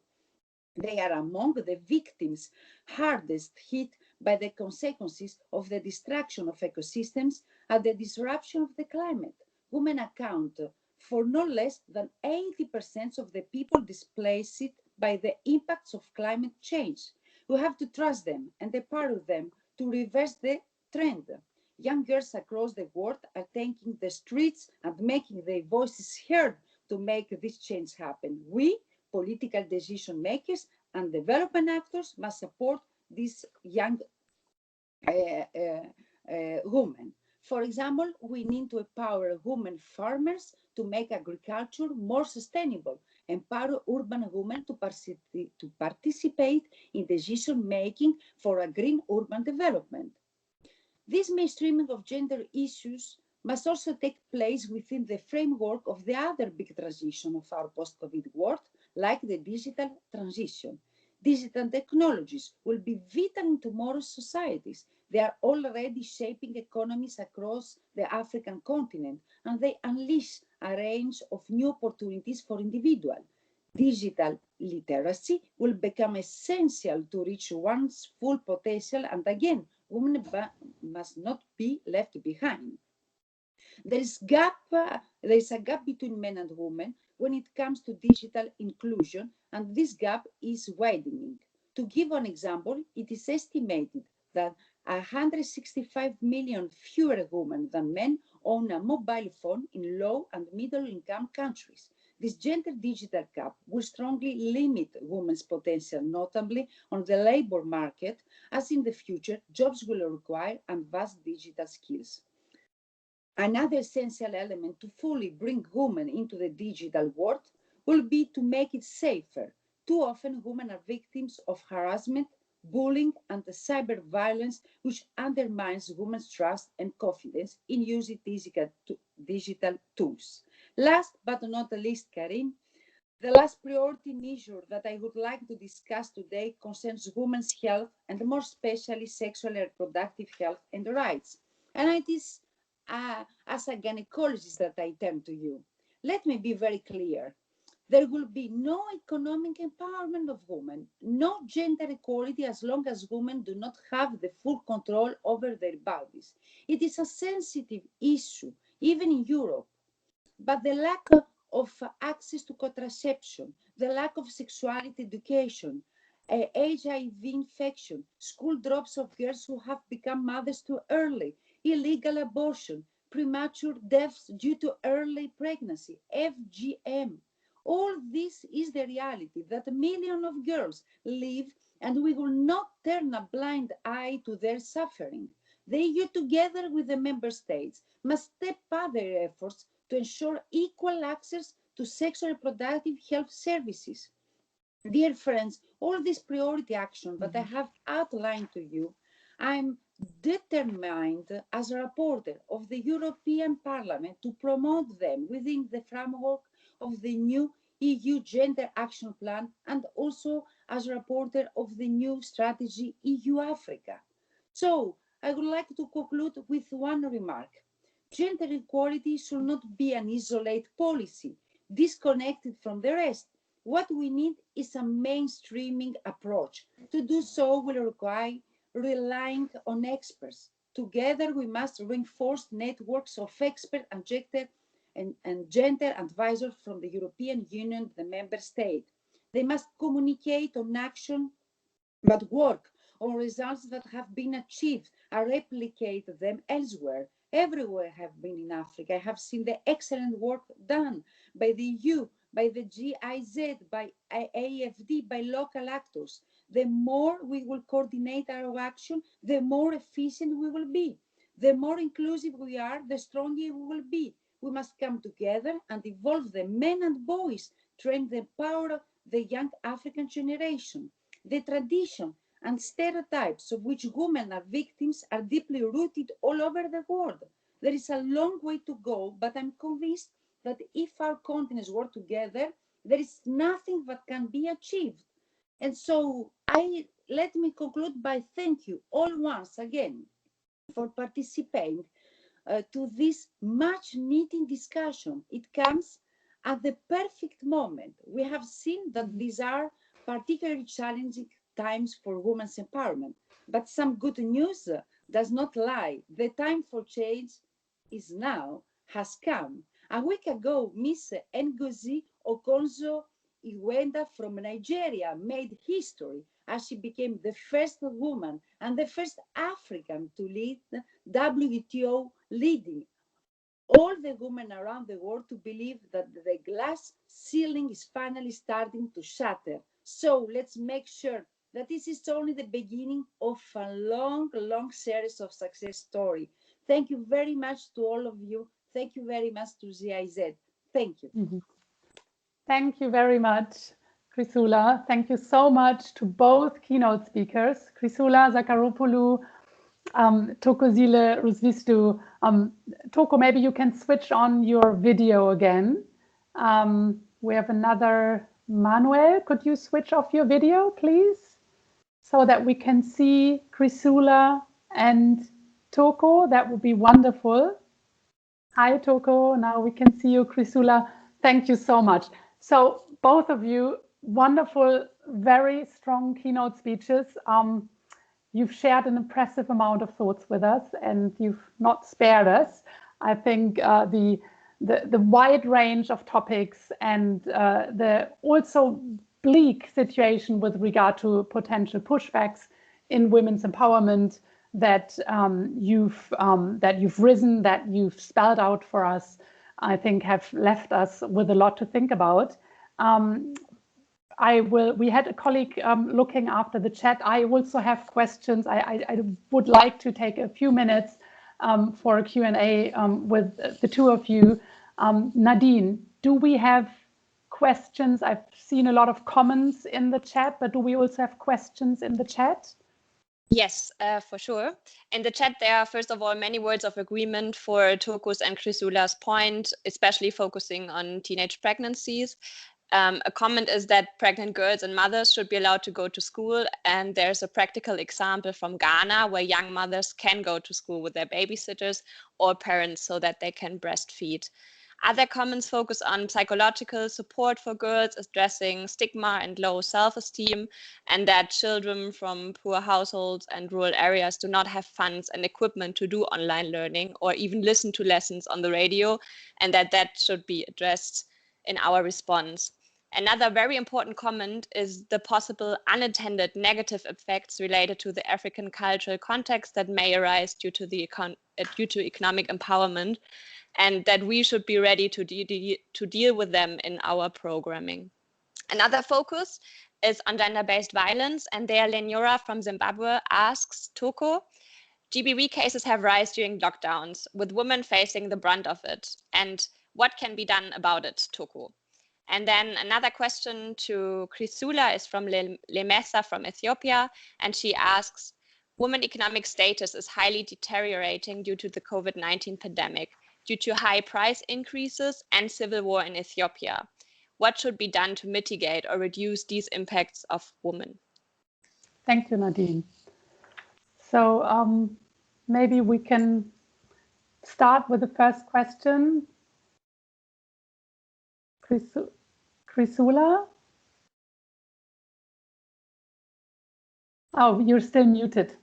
They are among the victims hardest hit by the consequences of the destruction of ecosystems and the disruption of the climate. Women account for no less than 80% of the people displaced by the impacts of climate change. We have to trust them and empower them to reverse the trend. Young girls across the world are taking the streets and making their voices heard to make this change happen. We, political decision makers and development actors, must support these young women. For example, we need to empower women farmers to make agriculture more sustainable, empower urban women to participate in decision making for a green urban development. This mainstreaming of gender issues must also take place within the framework of the other big transition of our post-COVID world, like the digital transition. Digital technologies will be vital in tomorrow's societies. They are already shaping economies across the African continent, and they unleash a range of new opportunities for individuals. Digital literacy will become essential to reach one's full potential, and again, women must not be left behind. There is a gap between men and women when it comes to digital inclusion, and this gap is widening. To give an example, it is estimated that 165 million fewer women than men own a mobile phone in low and middle income countries. This gender digital gap will strongly limit women's potential, notably on the labor market, as in the future, jobs will require advanced digital skills. Another essential element to fully bring women into the digital world will be to make it safer. Too often, women are victims of harassment, bullying, and cyber violence, which undermines women's trust and confidence in using digital tools. Last but not least, Karim, the last priority measure that I would like to discuss today concerns women's health and more especially sexual and reproductive health and rights. And it is as a gynecologist that I turn to you. Let me be very clear. There will be no economic empowerment of women, no gender equality as long as women do not have the full control over their bodies. It is a sensitive issue, even in Europe. But the lack of access to contraception, the lack of sexuality education, HIV infection, school drops of girls who have become mothers too early, illegal abortion, premature deaths due to early pregnancy, FGM. All this is the reality that millions of girls live, and we will not turn a blind eye to their suffering. The EU, together with the member states, must step up their efforts to ensure equal access to sexual and reproductive health services. Dear friends, all these priority actions that I have outlined to you, I'm determined as a reporter of the European Parliament to promote them within the framework of the new EU Gender Action Plan and also as a reporter of the new strategy EU Africa. So I would like to conclude with one remark. Gender equality should not be an isolated policy, disconnected from the rest. What we need is a mainstreaming approach. To do so will require relying on experts. Together, we must reinforce networks of experts and gender advisors from the European Union, the member state. They must communicate on action, but work on results that have been achieved and replicate them elsewhere. Everywhere I have been in Africa, I have seen the excellent work done by the EU, by the GIZ, by AFD, by local actors. The more we will coordinate our action, the more efficient we will be. The more inclusive we are, the stronger we will be. We must come together and involve the men and boys, train the power of the young African generation. The tradition and stereotypes of which women are victims are deeply rooted all over the world. There is a long way to go, but I'm convinced that if our continents work together, there is nothing that can be achieved. And so let me conclude by thank you all once again for participating to this much needed discussion. It comes at the perfect moment. We have seen that these are particularly challenging times for women's empowerment. But some good news does not lie. The time for change is now, has come. A week ago, Miss Ngozi Okonjo-Iweala from Nigeria made history as she became the first woman and the first African to lead WTO, leading all the women around the world to believe that the glass ceiling is finally starting to shatter. So let's make sure that this is only the beginning of a long, long series of success story. Thank you very much to all of you. Thank you very much to GIZ. Thank you. Mm-hmm. Thank you very much, Chrysoula. Thank you so much to both keynote speakers, Chrysoula Zacharopoulou, Thokozile Rusvistu. Toko, maybe you can switch on your video again. We have another Manuel. Could you switch off your video, please? So that we can see Chrysoula and Toko. That would be wonderful. Hi, Toko. Now we can see you, Chrysoula. Thank you so much. So both of you, wonderful, very strong keynote speeches. You've shared an impressive amount of thoughts with us, and you've not spared us. I think the wide range of topics and the also bleak situation with regard to potential pushbacks in women's empowerment that you've risen, that you've spelled out for us, I think have left us with a lot to think about. We had a colleague looking after the chat. I also have questions. I would like to take a few minutes for a Q&A with the two of you. Nadine, do we have questions? I've seen a lot of comments in the chat, but do we also have questions in the chat? Yes, for sure. In the chat, there are, first of all, many words of agreement for Toko's and Chrysoula's point, especially focusing on teenage pregnancies. A comment is that pregnant girls and mothers should be allowed to go to school. And there's a practical example from Ghana where young mothers can go to school with their babysitters or parents so that they can breastfeed. Other comments focus on psychological support for girls, addressing stigma and low self-esteem, and that children from poor households and rural areas do not have funds and equipment to do online learning or even listen to lessons on the radio, and that should be addressed in our response. Another very important comment is the possible unintended negative effects related to the African cultural context that may arise due to economic empowerment, and that we should be ready to deal with them in our programming. Another focus is on gender-based violence, and there Lenora from Zimbabwe asks Toko, GBV cases have risen during lockdowns, with women facing the brunt of it, and what can be done about it, Toko? And then another question to Chrysoula is from Lemesa from Ethiopia, and she asks, women economic status is highly deteriorating due to the COVID-19 pandemic, due to high price increases and civil war in Ethiopia. What should be done to mitigate or reduce these impacts of women? Thank you, Nadine. So maybe we can start with the first question. Chrysoula? Oh, you're still muted.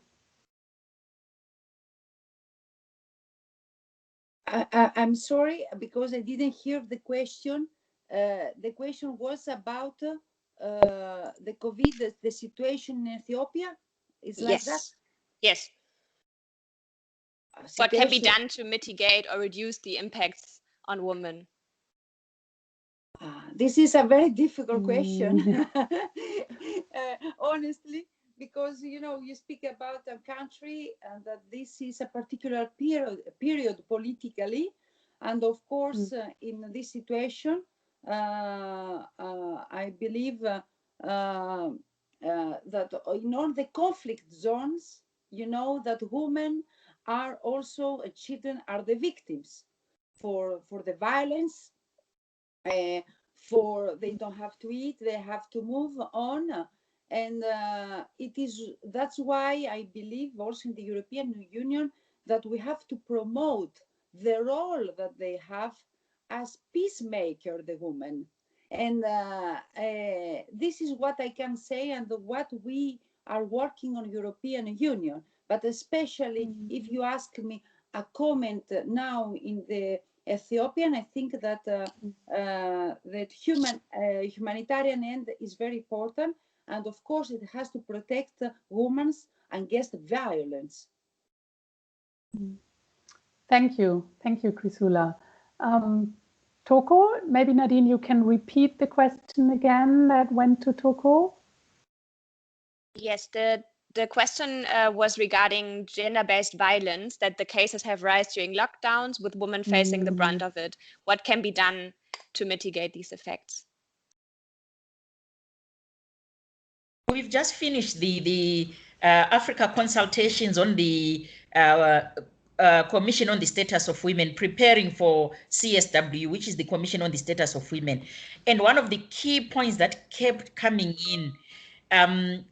I'm sorry, because I didn't hear the question. The question was about the COVID, the situation in Ethiopia. Is like that? Yes. What can be done to mitigate or reduce the impacts on women? This is a very difficult question, honestly, because you speak about a country and that this is a particular period politically, and of course in this situation I believe that in all the conflict zones, that women are also children are the victims for the violence. For they don't have to eat, they have to move on, and that's why I believe also in the European Union that we have to promote the role that they have as peacemaker, the women, and this is what I can say, and what we are working on European Union, but especially if you ask me a comment now in the Ethiopian, I think that that humanitarian end is very important, and of course it has to protect women against violence. Thank you, Chrysoula. Toko, maybe Nadine, you can repeat the question again that went to Toko. Yes, the question was regarding gender-based violence, that the cases have rise during lockdowns with women facing the brunt of it. What can be done to mitigate these effects? We've just finished the Africa consultations on the Commission on the Status of Women, preparing for CSW, which is the Commission on the Status of Women. And one of the key points that kept coming in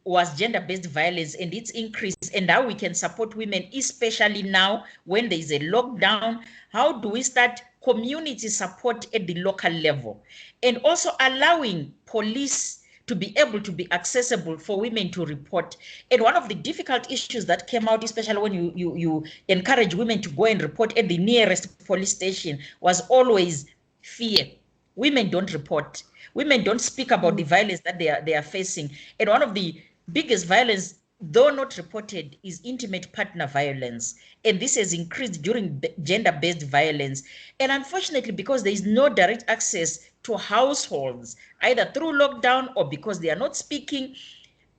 was gender-based violence and its increase, and how we can support women, especially now when there is a lockdown. How do we start community support at the local level, and also allowing police to be able to be accessible for women to report. And one of the difficult issues that came out, especially when you encourage women to go and report at the nearest police station, was always fear. Women don't report. Women don't speak about the violence that they are facing. And one of the biggest violence, though not reported, is intimate partner violence. And this has increased during gender-based violence. And unfortunately, because there is no direct access to households, either through lockdown or because they are not speaking,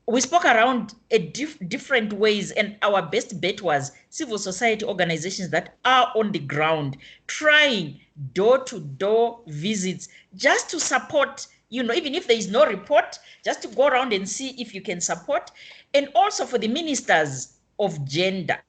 we spoke around different ways, and our best bet was civil society organizations that are on the ground, trying door-to-door visits just to support, even if there is no report, just to go around and see if you can support. And also for the ministers of gender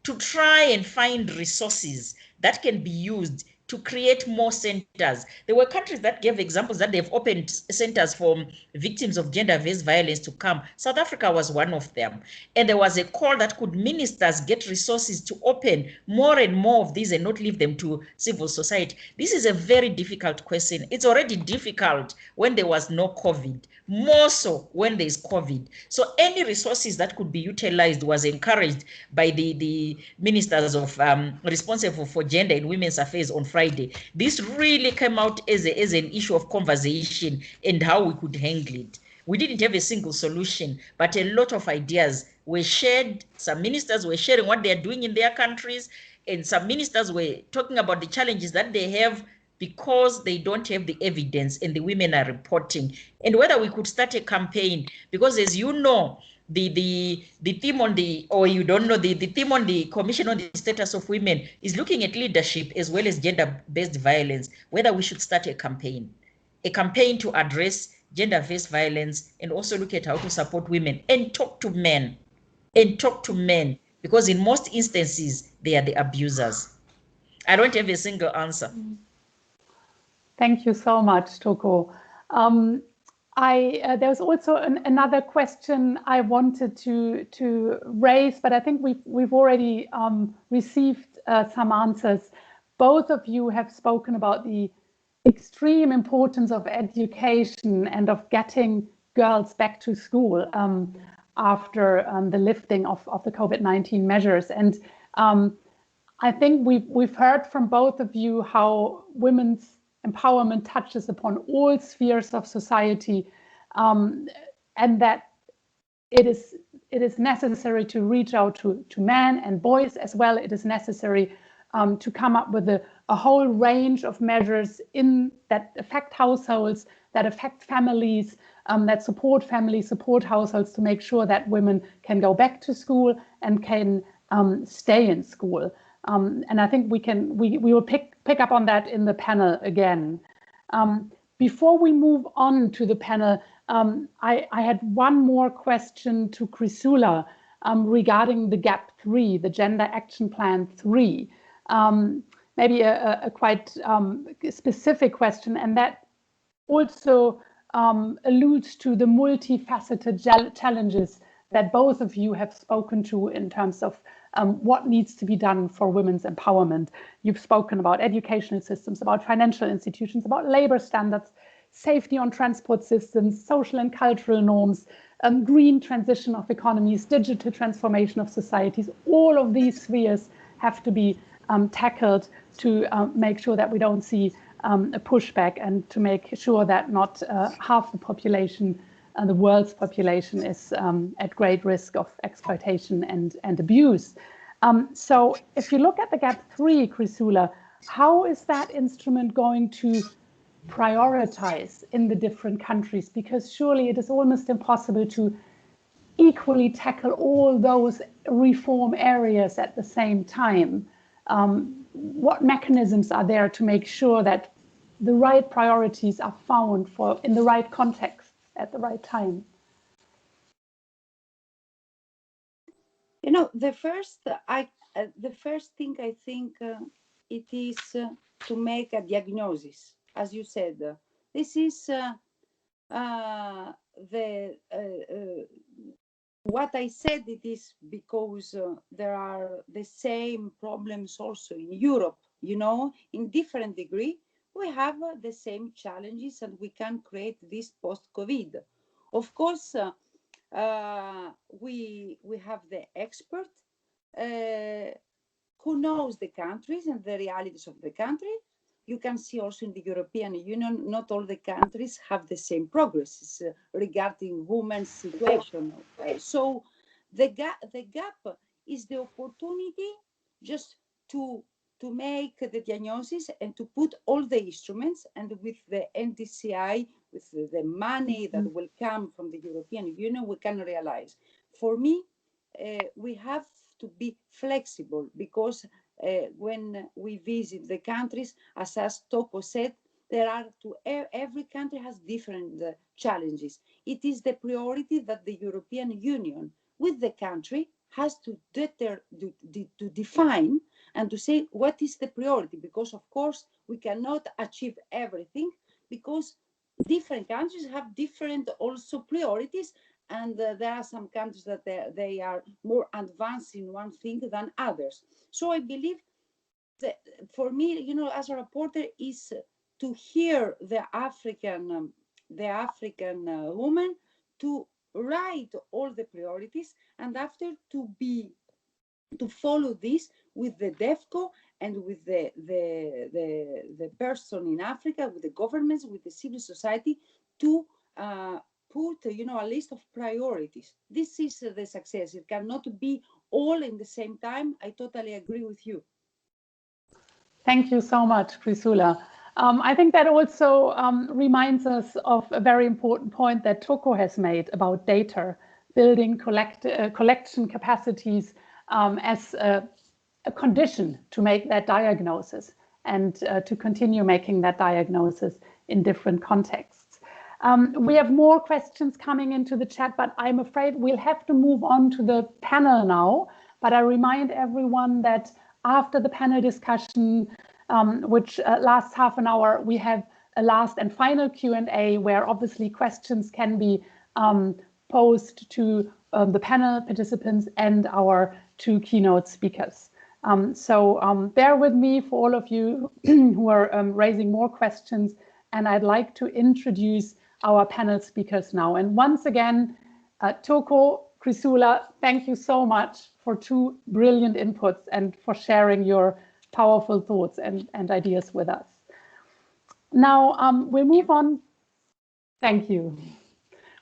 to try and find resources that can be used to create more centers. There were countries that gave examples that they've opened centers for victims of gender-based violence to come. South Africa was one of them. And there was a call that could ministers get resources to open more and more of these and not leave them to civil society. This is a very difficult question. It's already difficult when there was no COVID, more so when there's COVID. So any resources that could be utilized was encouraged by the ministers of responsible for gender and women's affairs on Friday. This really came out as an issue of conversation and how we could handle it. We didn't have a single solution, but a lot of ideas were shared. Some ministers were sharing what they are doing in their countries, and some ministers were talking about the challenges that they have because they don't have the evidence and the women are reporting. And whether we could start a campaign, because as you know, the theme on the, or you don't know, the theme on the Commission on the Status of Women is looking at leadership as well as gender-based violence, whether we should start a campaign to address gender-based violence and also look at how to support women and talk to men, because in most instances, they are the abusers. I don't have a single answer. Thank you so much, Toko. There was also another question I wanted to raise, but I think we've already received some answers. Both of you have spoken about the extreme importance of education and of getting girls back to school after the lifting of the COVID-19 measures. And I think we've heard from both of you how women's empowerment touches upon all spheres of society, and that it is necessary to reach out to men and boys as well. It is necessary to come up with a whole range of measures that affect households, that affect families, that support families, support households, to make sure that women can go back to school and can stay in school. And I think we will pick up on that in the panel again. Before we move on to the panel, I had one more question to Chrysoula regarding the GAP3, the Gender Action Plan 3. Maybe a quite specific question, and that also alludes to the multifaceted challenges that both of you have spoken to in terms of what needs to be done for women's empowerment. You've spoken about educational systems, about financial institutions, about labor standards, safety on transport systems, social and cultural norms, green transition of economies, digital transformation of societies. All of these spheres have to be tackled to make sure that we don't see a pushback, and to make sure that not half the population, the world's population, is at great risk of exploitation and abuse. So if you look at the GAP3, Chrysoula, how is that instrument going to prioritize in the different countries? Because surely it is almost impossible to equally tackle all those reform areas at the same time. What mechanisms are there to make sure that the right priorities are found in the right context at the right time? You know, the first thing I think it is to make a diagnosis. As you said, this is what I said. It is because there are the same problems also in Europe. You know, in different degree, we have the same challenges, and we can create this post-COVID. Of course, we have the expert who knows the countries and the realities of the country. You can see also in the European Union, not all the countries have the same progress regarding women's situation. So the gap is the opportunity just to make the diagnosis and to put all the instruments, and with the NDCI, with the money that will come from the European Union, we can realize. For me, we have to be flexible, because when we visit the countries, as Toko said, every country has different challenges. It is the priority that the European Union with the country has to define and to say what is the priority, because of course we cannot achieve everything, because different countries have different also priorities, and there are some countries that they are more advanced in one thing than others. So I believe that for me, you know, as a reporter, is to hear the African woman, to write all the priorities, and after to follow this with the DEFCO and with the person in Africa, with the governments, with the civil society, to put, you know, a list of priorities. This is the success. It cannot be all in the same time. I totally agree with you. Thank you so much, Chrysoula. I think that also reminds us of a very important point that Toko has made about data, building collection capacities as a condition to make that diagnosis, and to continue making that diagnosis in different contexts. We have more questions coming into the chat, but I'm afraid we'll have to move on to the panel now. But I remind everyone that after the panel discussion, which lasts half an hour, we have a last and final Q&A, where obviously questions can be posed to the panel participants and our two keynote speakers. So bear with me for all of you who are raising more questions, and I'd like to introduce our panel speakers now. And once again, Toko, Chrysoula, thank you so much for two brilliant inputs and for sharing your powerful thoughts and ideas with us. Now we'll move on. Thank you.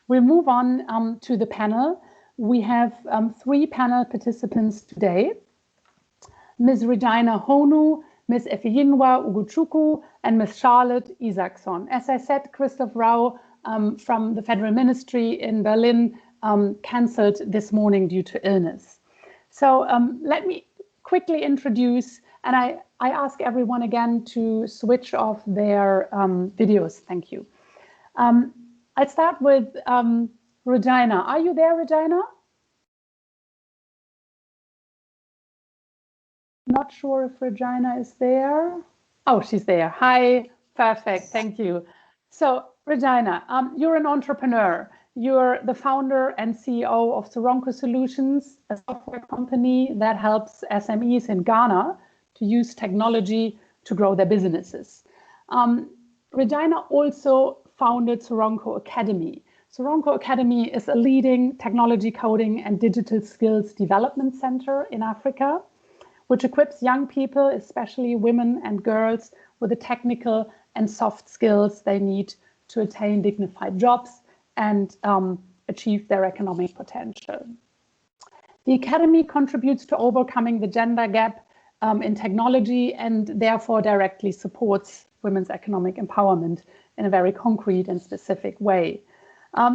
We'll move on to the panel. We have three panel participants today: Ms. Regina Honu, Ms. Efiyinwa Ugochukwu, and Ms. Charlotte Isaacson. As I said, Christoph Rau from the Federal Ministry in Berlin cancelled this morning due to illness. So let me quickly introduce, and I ask everyone again to switch off their videos. Thank you. I'll start with Regina. Are you there, Regina? Not sure if Regina is there. Oh, she's there. Hi, perfect, thank you. So Regina, you're an entrepreneur. You're the founder and CEO of Soronko Solutions, a software company that helps SMEs in Ghana to use technology to grow their businesses. Regina also founded Soronko Academy. Soronko Academy is a leading technology, coding, and digital skills development center in Africa, which equips young people, especially women and girls, with the technical and soft skills they need to attain dignified jobs and achieve their economic potential. The Academy contributes to overcoming the gender gap in technology and therefore directly supports women's economic empowerment in a very concrete and specific way.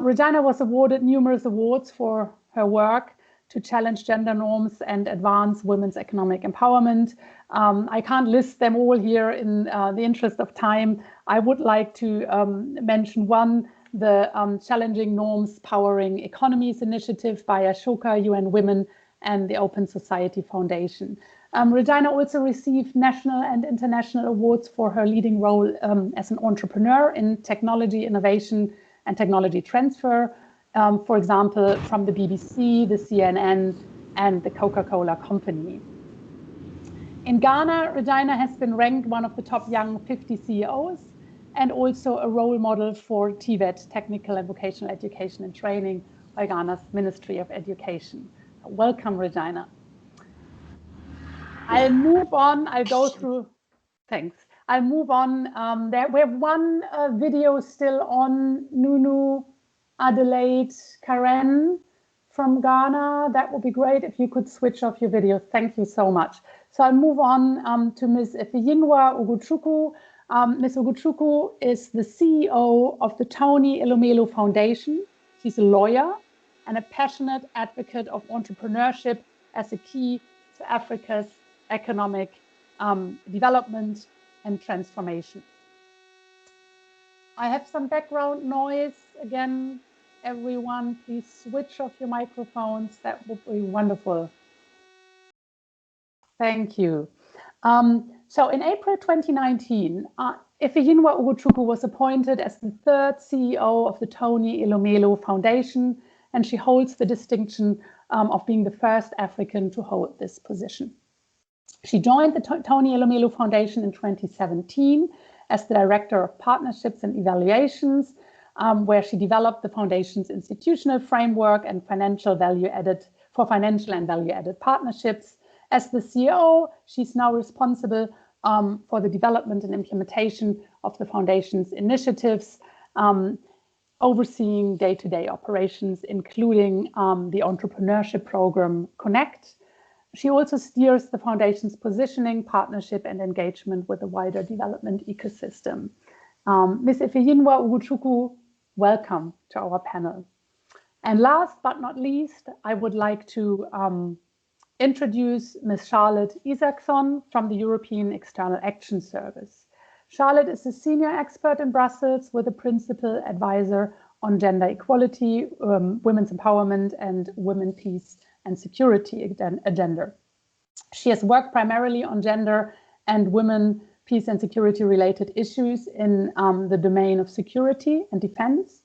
Regina was awarded numerous awards for her work to challenge gender norms and advance women's economic empowerment. I can't list them all here in the interest of time. I would like to mention one, the Challenging Norms Powering Economies initiative by Ashoka, UN Women, and the Open Society Foundation. Regina also received national and international awards for her leading role as an entrepreneur in technology innovation and technology transfer, for example, from the BBC, the CNN, and the Coca-Cola Company. In Ghana, Regina has been ranked one of the top young 50 CEOs and also a role model for TVET, Technical and Vocational Education and Training, by Ghana's Ministry of Education. Welcome, Regina. I'll move on, I'll go through, thanks. I'll move on. We have one video still on Nunu Adelaide Karen from Ghana. That would be great if you could switch off your video. Thank you so much. So I'll move on to Ms. Ifeyinwa Ugochukwu. Ms. Ugochukwu is the CEO of the Tony Elumelu Foundation. She's a lawyer and a passionate advocate of entrepreneurship as a key to Africa's economic development and transformation. I have some background noise. Again, everyone, please switch off your microphones. That would be wonderful. Thank you. So in April 2019, Ifeyinwa Ugochukwu was appointed as the third CEO of the Tony Elumelu Foundation, and she holds the distinction of being the first African to hold this position. She joined the Tony Elumelu Foundation in 2017 as the Director of Partnerships and Evaluations, where she developed the foundation's institutional framework and financial and value-added partnerships. As the CEO, she's now responsible for the development and implementation of the foundation's initiatives, overseeing day-to-day operations, including the entrepreneurship program Connect. She also steers the foundation's positioning, partnership, and engagement with the wider development ecosystem. Ms. Ifeyinwa Ugochukwu, welcome to our panel. And last but not least, I would like to introduce Ms. Charlotte Isaacson from the European External Action Service. Charlotte is a senior expert in Brussels with a principal advisor on gender equality, women's empowerment, and women, peace, and security agenda. She has worked primarily on gender and women, peace and security related issues in the domain of security and defense.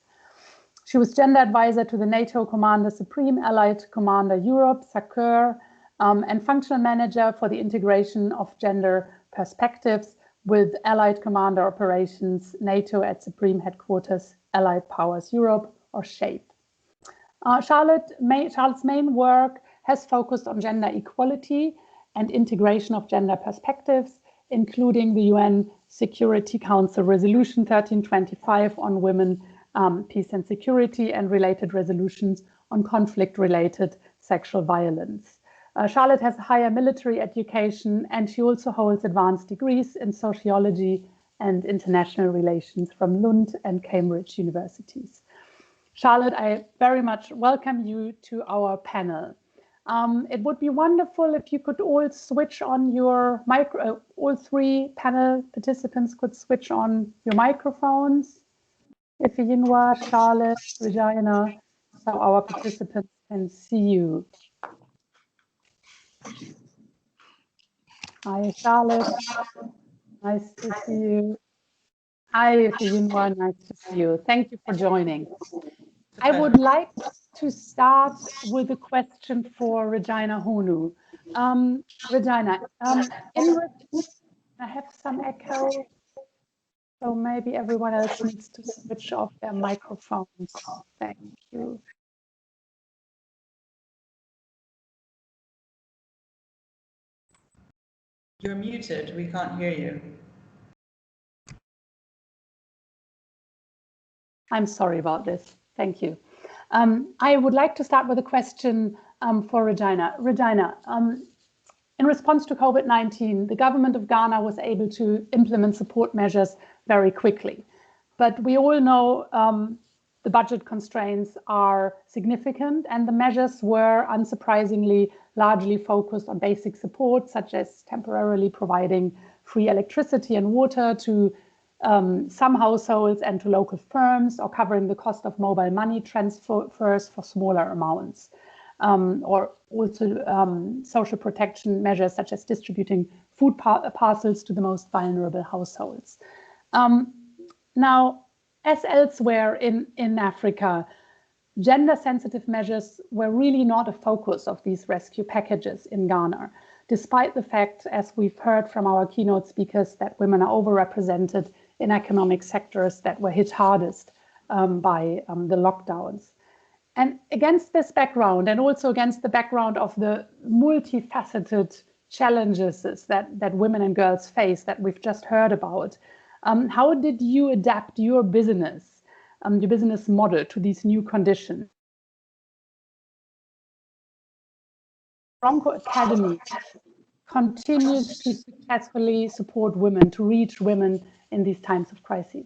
She was gender advisor to the NATO Commander Supreme Allied Commander Europe, SACEUR, and functional manager for the integration of gender perspectives with Allied Commander Operations NATO at Supreme Headquarters Allied Powers Europe, or SHAPE. Charlotte's main work has focused on gender equality and integration of gender perspectives, including the UN Security Council Resolution 1325 on women, peace and security, and related resolutions on conflict-related sexual violence. Charlotte has a higher military education, and she also holds advanced degrees in sociology and international relations from Lund and Cambridge universities. Charlotte, I very much welcome you to our panel. It would be wonderful if you could all switch on your all three panel participants could switch on your microphones. Ifeyinwa, Charlotte, Regina, so our participants can see you. Hi, Charlotte. Nice to see you. Hi, Ifeyinwa. Nice to see you. Thank you for joining. I would like to start with a question for Regina Honu. Regina, I have some echo. So maybe everyone else needs to switch off their microphones. Thank you. You're muted. We can't hear you. I'm sorry about this. Thank you. I would like to start with a question for Regina. Regina, in response to COVID-19, the government of Ghana was able to implement support measures very quickly. But we all know the budget constraints are significant, and the measures were unsurprisingly largely focused on basic support, such as temporarily providing free electricity and water to some households and to local firms, or covering the cost of mobile money transfers for smaller amounts, or also social protection measures such as distributing food parcels to the most vulnerable households. Now, as elsewhere in Africa, gender-sensitive measures were really not a focus of these rescue packages in Ghana, despite the fact, as we've heard from our keynote speakers, that women are overrepresented in economic sectors that were hit hardest by the lockdowns. And against this background, and also against the background of the multifaceted challenges that women and girls face that we've just heard about, how did you adapt your business model to these new conditions? Bronco Academy continues to successfully support women, to reach women in these times of crises.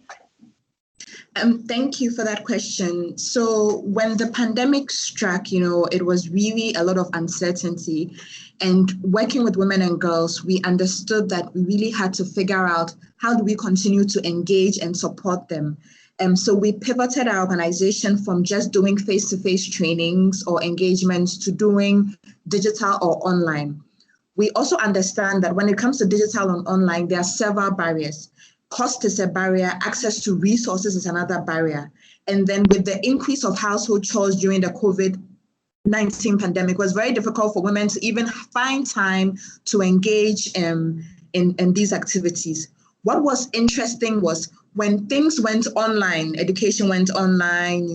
Thank you for that question. So when the pandemic struck, it was really a lot of uncertainty. And working with women and girls, we understood that we really had to figure out how do we continue to engage and support them. So we pivoted our organization from just doing face-to-face trainings or engagements to doing digital or online. We also understand that when it comes to digital and online, there are several barriers. Cost is a barrier, access to resources is another barrier. And then with the increase of household chores during the COVID-19 pandemic, it was very difficult for women to even find time to engage in these activities. What was interesting was when things went online, education went online,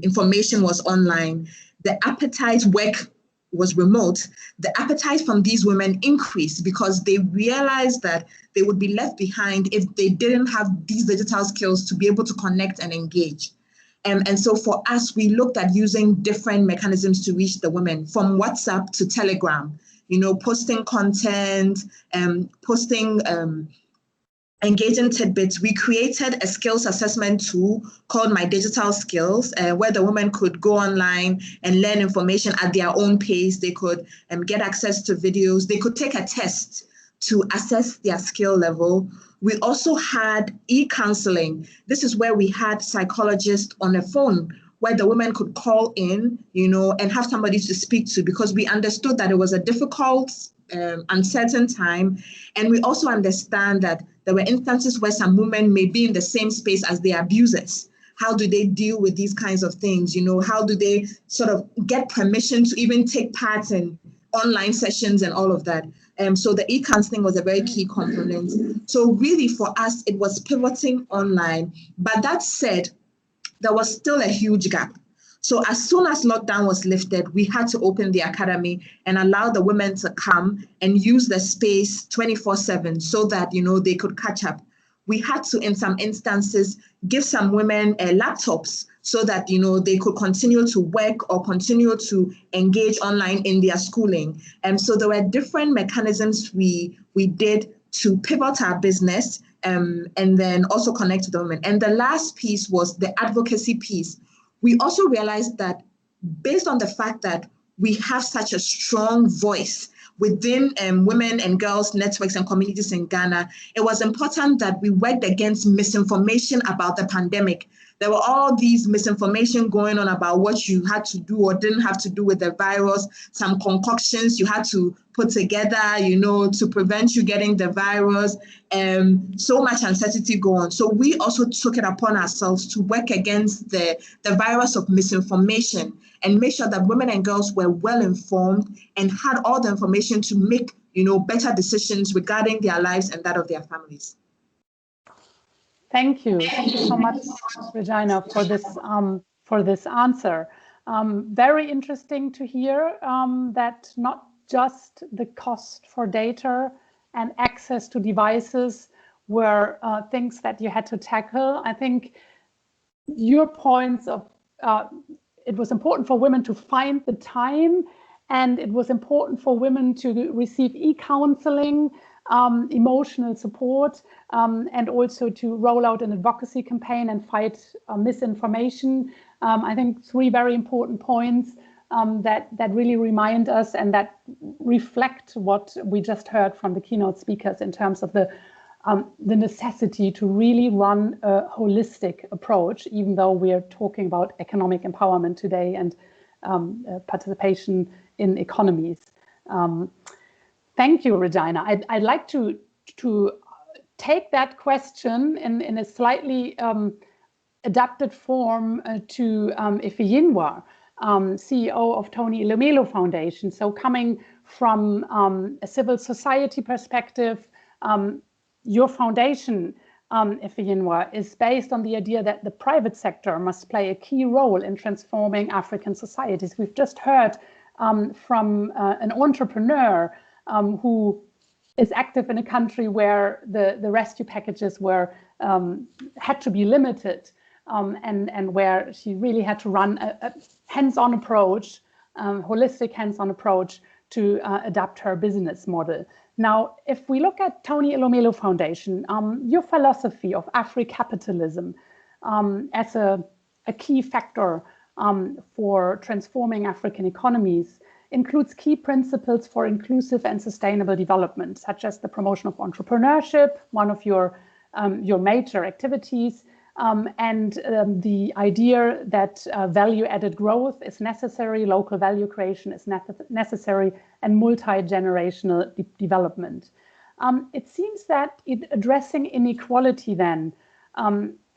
information was online, the appetite, work was remote, the appetite from these women increased because they realized that they would be left behind if they didn't have these digital skills to be able to connect and engage. And so for us, we looked at using different mechanisms to reach the women, from WhatsApp to Telegram, posting content, engaging tidbits. We created a skills assessment tool called My Digital Skills, where the women could go online and learn information at their own pace. They could get access to videos. They could take a test to assess their skill level. We also had e-counseling. This is where we had psychologists on a phone where the women could call in, and have somebody to speak to, because we understood that it was a difficult, uncertain time. And we also understand that there were instances where some women may be in the same space as their abusers. How do they deal with these kinds of things? How do they sort of get permission to even take part in online sessions and all of that? So the e-counseling was a very key component. So really for us, it was pivoting online. But that said, there was still a huge gap. So as soon as lockdown was lifted, we had to open the academy and allow the women to come and use the space 24/7 so that, they could catch up. We had to, in some instances, give some women laptops so that, they could continue to work or continue to engage online in their schooling. And so there were different mechanisms we did to pivot our business and then also connect to the women. And the last piece was the advocacy piece. We also realized that based on the fact that we have such a strong voice within women and girls networks and communities in Ghana, it was important that we worked against misinformation about the pandemic. There were all these misinformation going on about what you had to do or didn't have to do with the virus, some concoctions you had to put together, to prevent you getting the virus, so much uncertainty going on. So we also took it upon ourselves to work against the virus of misinformation and make sure that women and girls were well informed and had all the information to make, better decisions regarding their lives and that of their families. Thank you. Thank you so much, Regina, for this answer. Very interesting to hear that not just the cost for data and access to devices were things that you had to tackle. I think your points of it was important for women to find the time, and it was important for women to receive e-counseling, emotional support, and also to roll out an advocacy campaign and fight misinformation. I think 3 very important points that really remind us and that reflect what we just heard from the keynote speakers in terms of the necessity to really run a holistic approach, even though we are talking about economic empowerment today and participation in economies. Thank you, Regina. I'd like to take that question in a slightly adapted form to Ifeyinwa, CEO of Tony Elumelu Foundation. So coming from a civil society perspective, your foundation, Ifeyinwa, is based on the idea that the private sector must play a key role in transforming African societies. We've just heard from an entrepreneur who is active in a country where the rescue packages were had to be limited, and where she really had to run a hands-on approach, holistic hands-on approach to adapt her business model. Now, if we look at Tony Elumelu Foundation, your philosophy of Afri-capitalism as a key factor for transforming African economies includes key principles for inclusive and sustainable development, such as the promotion of entrepreneurship, one of your major activities, and the idea that value-added growth is necessary, local value creation is necessary, and multi-generational development. It seems that addressing inequality then,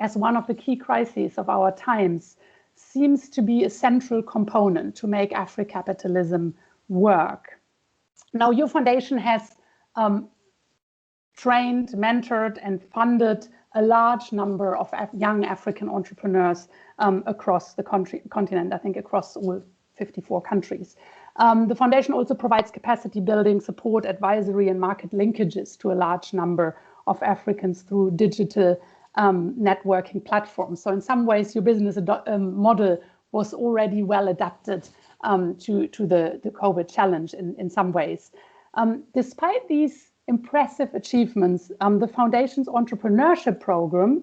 as one of the key crises of our times, seems to be a central component to make Afri-capitalism work. Now, your foundation has trained, mentored, and funded a large number of young African entrepreneurs across the continent, I think across all 54 countries. The foundation also provides capacity building, support, advisory, and market linkages to a large number of Africans through digital networking platforms. So in some ways, your business model was already well adapted to the COVID challenge in some ways. Despite these impressive achievements, the Foundation's entrepreneurship program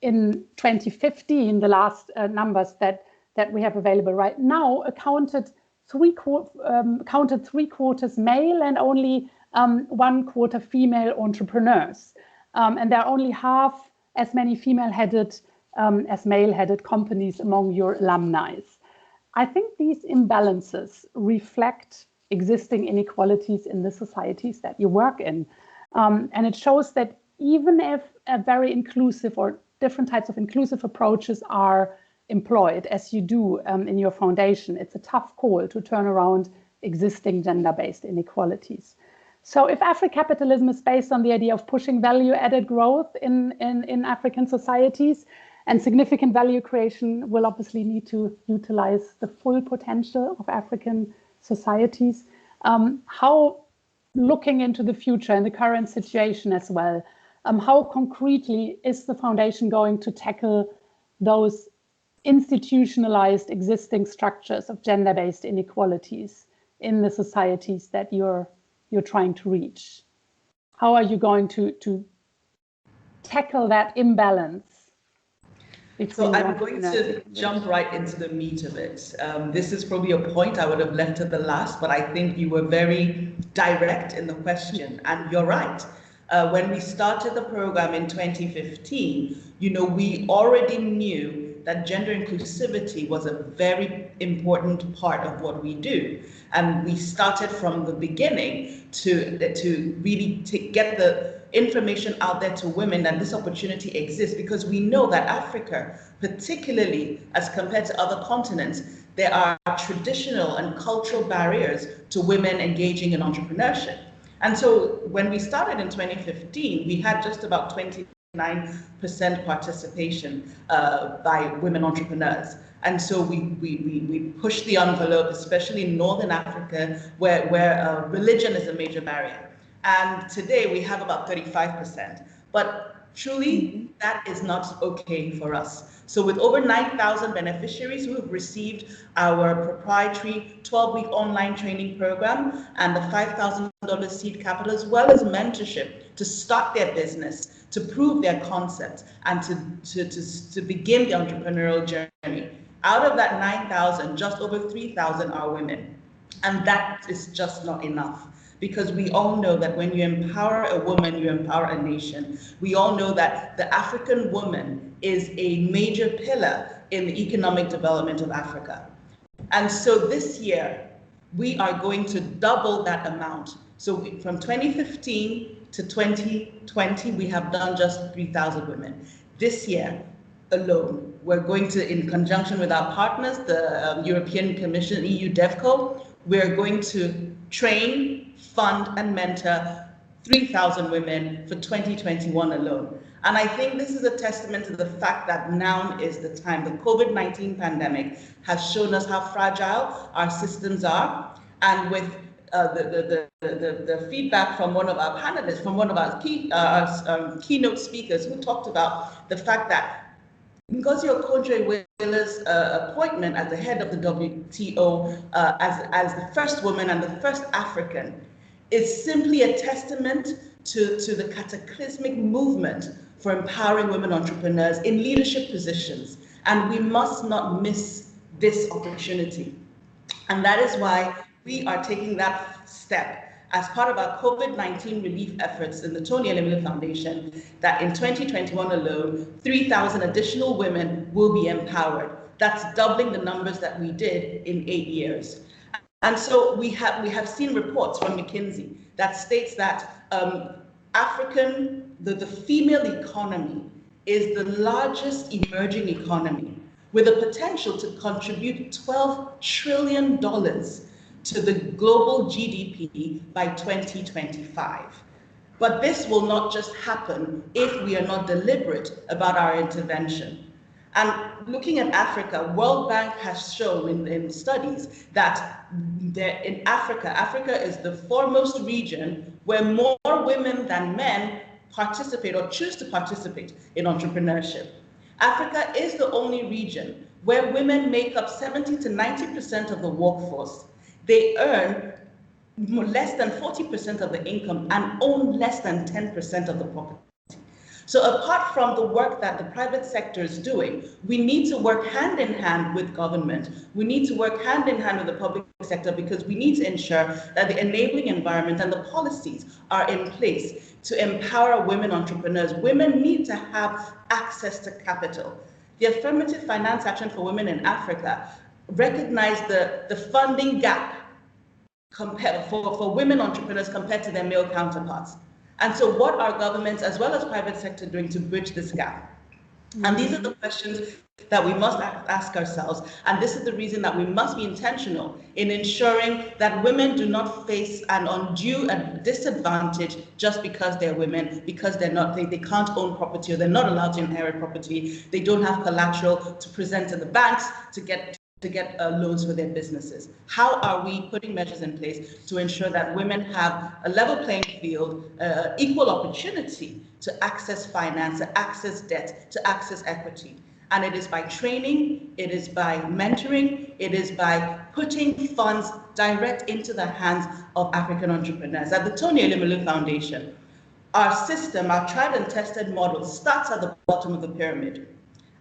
in 2015, the last numbers that we have available right now, counted 3/4 male and only 1/4 female entrepreneurs. And there are only half as many female-headed as male-headed companies among your alumni. I think these imbalances reflect existing inequalities in the societies that you work in. And it shows that even if a very inclusive or different types of inclusive approaches are employed, as you do in your foundation, it's a tough call to turn around existing gender-based inequalities. So if Afri-capitalism is based on the idea of pushing value-added growth in African societies, and significant value creation will obviously need to utilize the full potential of African societies, how, looking into the future and the current situation as well, how concretely is the foundation going to tackle those institutionalized existing structures of gender-based inequalities in the societies that you're trying to reach? How are you going to tackle that imbalance? So I'm going to jump right into the meat of it. This is probably a point I would have left at the last, but I think you were very direct in the question, and you're right. When we started the program in 2015, we already knew that gender inclusivity was a very important part of what we do. And we started from the beginning to really get the information out there to women that this opportunity exists, because we know that Africa, particularly as compared to other continents, there are traditional and cultural barriers to women engaging in entrepreneurship. And so when we started in 2015, we had just about 20 29% participation by women entrepreneurs. And so we push the envelope, especially in Northern Africa, where religion is a major barrier. And today we have about 35%. But truly, that is not okay for us. So with over 9,000 beneficiaries who have received our proprietary 12-week online training program and the $5,000 seed capital, as well as mentorship to start their business, to prove their concept, and to begin the entrepreneurial journey. Out of that 9,000, just over 3,000 are women. And that is just not enough, because we all know that when you empower a woman, you empower a nation. We all know that the African woman is a major pillar in the economic development of Africa. And so this year, we are going to double that amount. So from 2015 to 2020, we have done just 3,000 women. This year alone, we're going to, in conjunction with our partners, the European Commission, EU DevCo, we're going to train, fund, and mentor 3,000 women for 2021 alone. And I think this is a testament to the fact that now is the time. The COVID-19 pandemic has shown us how fragile our systems are. And with the feedback from one of our panelists, from one of our keynote speakers, who talked about the fact that Ngozi Okonjo-Iweala's appointment as the head of the WTO as the first woman and the first African is simply a testament to the cataclysmic movement for empowering women entrepreneurs in leadership positions. And we must not miss this opportunity. And that is why we are taking that step as part of our COVID-19 relief efforts in the Tony Elumelu Foundation, that in 2021 alone, 3,000 additional women will be empowered. That's doubling the numbers that we did in 8 years. And so we have seen reports from McKinsey that states that the female economy is the largest emerging economy, with a potential to contribute $12 trillion to the global GDP by 2025. But this will not just happen if we are not deliberate about our intervention. And looking at Africa, World Bank has shown in studies that in Africa is the foremost region where more women than men participate or choose to participate in entrepreneurship. Africa is the only region where women make up 70 to 90% of the workforce. They earn less than 40% of the income and own less than 10% of the property. So apart from the work that the private sector is doing, we need to work hand in hand with government. We need to work hand in hand with the public sector, because we need to ensure that the enabling environment and the policies are in place to empower women entrepreneurs. Women need to have access to capital. The Affirmative Finance Action for Women in Africa recognized the funding gap for women entrepreneurs compared to their male counterparts. And so what are governments as well as private sector doing to bridge this gap? And these are the questions that we must ask ourselves. And this is the reason that we must be intentional in ensuring that women do not face an undue disadvantage just because they're women, because they can't own property, or they're not allowed to inherit property. They don't have collateral to present to the banks to get loans for their businesses. How are we putting measures in place to ensure that women have a level playing field, equal opportunity to access finance, to access debt, to access equity? And it is by training, it is by mentoring, it is by putting funds direct into the hands of African entrepreneurs. At the Tony Elumelu Foundation, our system, our tried and tested model starts at the bottom of the pyramid.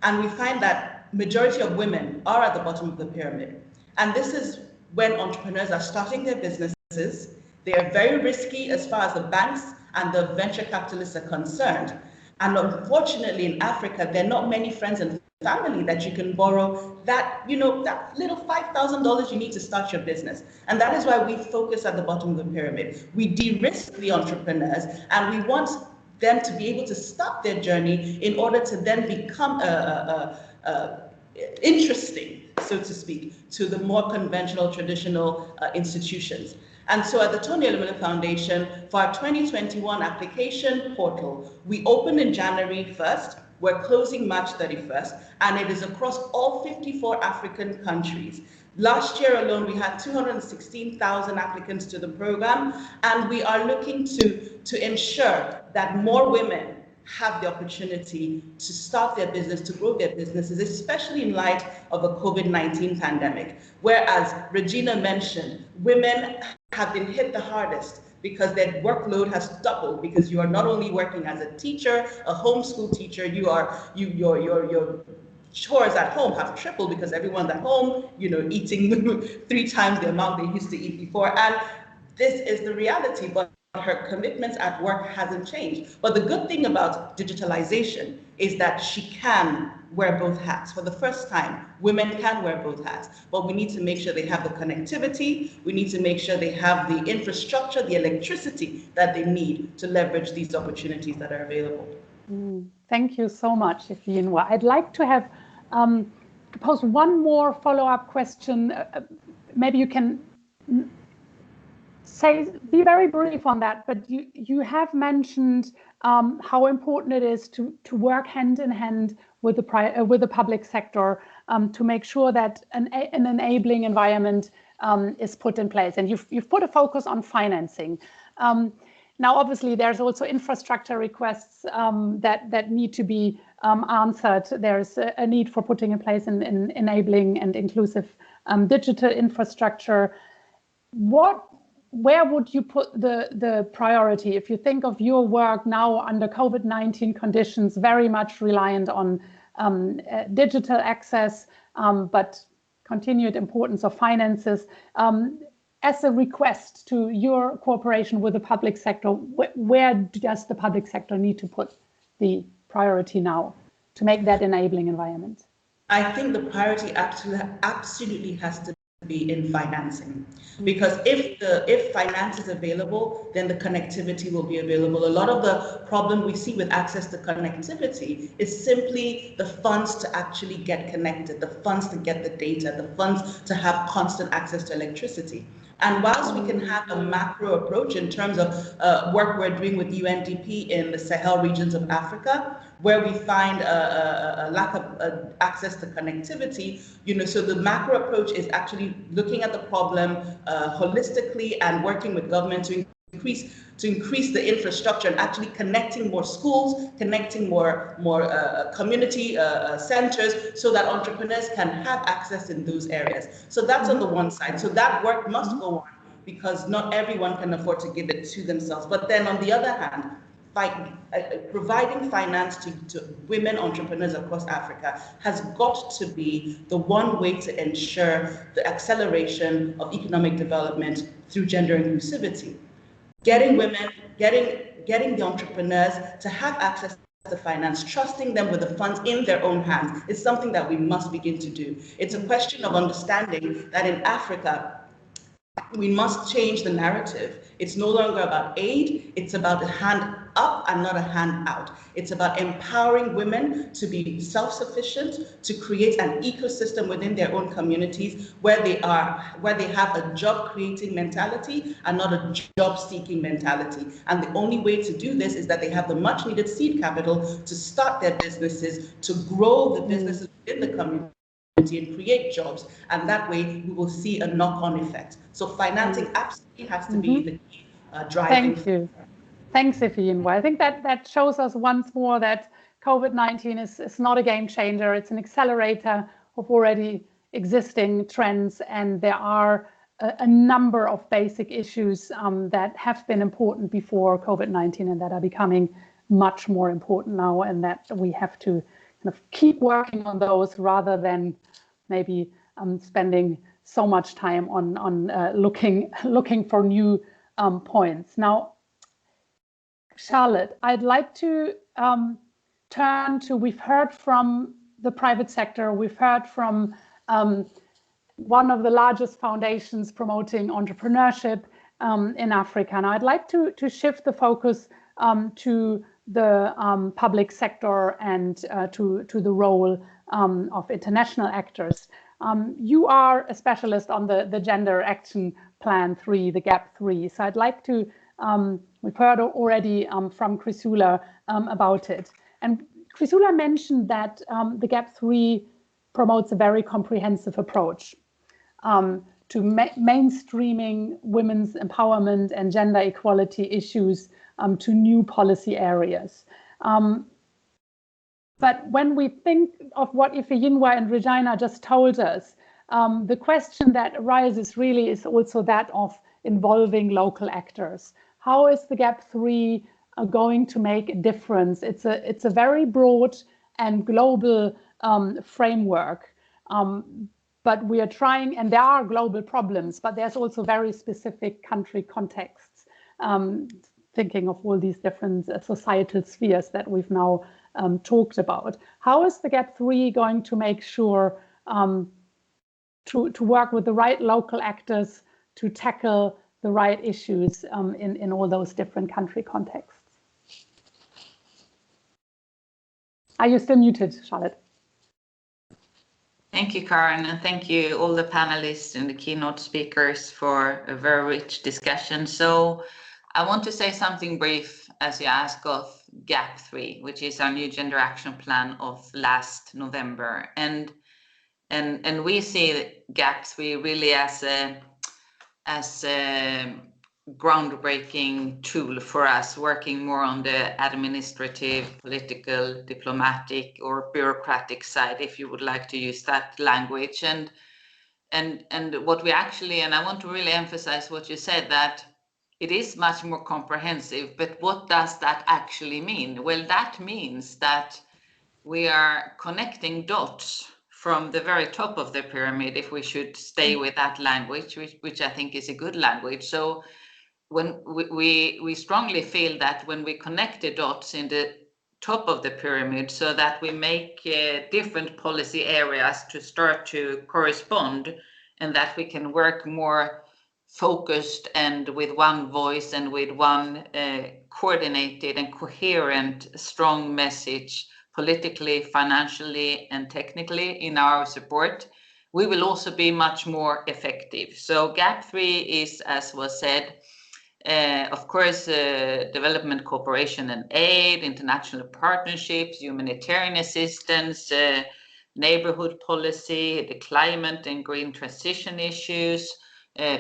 And we find that majority of women are at the bottom of the pyramid. And this is when entrepreneurs are starting their businesses. They are very risky as far as the banks and the venture capitalists are concerned. And unfortunately in Africa, there are not many friends and family that you can borrow that little $5,000 you need to start your business. And that is why we focus at the bottom of the pyramid. We de-risk the entrepreneurs, and we want them to be able to start their journey in order to then become interesting, so to speak, to the more conventional, traditional institutions. And so at the Tony Elumelu Foundation, for our 2021 application portal, we opened in January 1st, we're closing March 31st, and it is across all 54 African countries. Last year alone, we had 216,000 applicants to the program, and we are looking to ensure that more women have the opportunity to start their business, to grow their businesses, especially in light of the COVID-19 pandemic. Whereas Regina mentioned, women have been hit the hardest because their workload has doubled, because you are not only working as a teacher, a homeschool teacher, your chores at home have tripled because everyone's at home, eating 3 times the amount they used to eat before. And this is the reality, but her commitments at work hasn't changed. But the good thing about digitalization is that she can wear both hats. For the first time, women can wear both hats, but we need to make sure they have the connectivity. We need to make sure they have the infrastructure, the electricity that they need to leverage these opportunities that are available. Thank you so much, Ifeyinwa. I'd like to have pose one more follow-up question. Maybe you can be very brief on that, but you have mentioned how important it is to work hand in hand with the public sector to make sure that an enabling environment is put in place. And you've put a focus on financing. Now, obviously, there's also infrastructure requests that need to be answered. There's a need for putting in place an enabling and inclusive digital infrastructure. Where would you put the priority if you think of your work now under COVID-19 conditions, very much reliant on digital access, but continued importance of finances? As a request to your cooperation with the public sector, where does the public sector need to put the priority now to make that enabling environment? I think the priority absolutely has to be in financing, because if finance is available, then the connectivity will be available. A lot of the problem we see with access to connectivity is simply the funds to actually get connected, the funds to get the data, the funds to have constant access to electricity. And whilst we can have a macro approach in terms of work we're doing with UNDP in the Sahel regions of Africa, where we find a lack of access to connectivity, so the macro approach is actually looking at the problem holistically and working with government to increase the infrastructure and actually connecting more schools, connecting more community centers, so that entrepreneurs can have access in those areas. So that's on the one side. So that work must go on, because not everyone can afford to give it to themselves. But then on the other hand, providing finance to women entrepreneurs across Africa has got to be the one way to ensure the acceleration of economic development through gender inclusivity. Getting women, getting the entrepreneurs to have access to finance, trusting them with the funds in their own hands is something that we must begin to do. It's a question of understanding that in Africa, we must change the narrative. It's no longer about aid, it's about a hand up and not a hand out. It's about empowering women to be self-sufficient, to create an ecosystem within their own communities where they have a job-creating mentality and not a job-seeking mentality. And the only way to do this is that they have the much-needed seed capital to start their businesses, to grow the businesses within the community and create jobs, and that way we will see a knock-on effect. So financing absolutely has to be the key driving. Thank you. Thanks, Ifeyinwa. I think that shows us once more that COVID-19 is not a game changer. It's an accelerator of already existing trends, and there are a number of basic issues that have been important before COVID-19 and that are becoming much more important now, and that we have to kind of keep working on those rather than maybe spending so much time on looking for new points. Now, Charlotte, I'd like to turn to, we've heard from the private sector, we've heard from one of the largest foundations promoting entrepreneurship in Africa. Now, I'd like to shift the focus to the public sector and to the role of international actors. You are a specialist on the Gender Action Plan 3, the GAP 3. So I'd like to, we've heard already from Chrysoula about it. And Chrysoula mentioned that the GAP 3 promotes a very comprehensive approach to mainstreaming women's empowerment and gender equality issues to new policy areas. But when we think of what Ifeyinwa and Regina just told us, the question that arises really is also that of involving local actors. How is the GAP 3 going to make a difference? It's a very broad and global framework. But we are trying, and there are global problems, but there's also very specific country contexts, thinking of all these different societal spheres that we've now talked about. How is the GAP 3 going to make sure to work with the right local actors to tackle the right issues in all those different country contexts? Are you still muted, Charlotte? Thank you, Karen, and thank you all the panelists and the keynote speakers for a very rich discussion. So I want to say something brief as you ask of GAP 3, which is our new gender action plan of last November. And we see GAP 3 really as a groundbreaking tool for us, working more on the administrative, political, diplomatic, or bureaucratic side, if you would like to use that language. And what we actually, and I want to really emphasize what you said, that it is much more comprehensive, but what does that actually mean? Well, that means that we are connecting dots from the very top of the pyramid, if we should stay with that language, which I think is a good language. So when we strongly feel that when we connect the dots in the top of the pyramid so that we make different policy areas to start to correspond, and that we can work more focused and with one voice and with one coordinated and coherent, strong message politically, financially, and technically in our support, we will also be much more effective. So GAP 3 is, as was said, of course, development cooperation and aid, international partnerships, humanitarian assistance, neighborhood policy, the climate and green transition issues,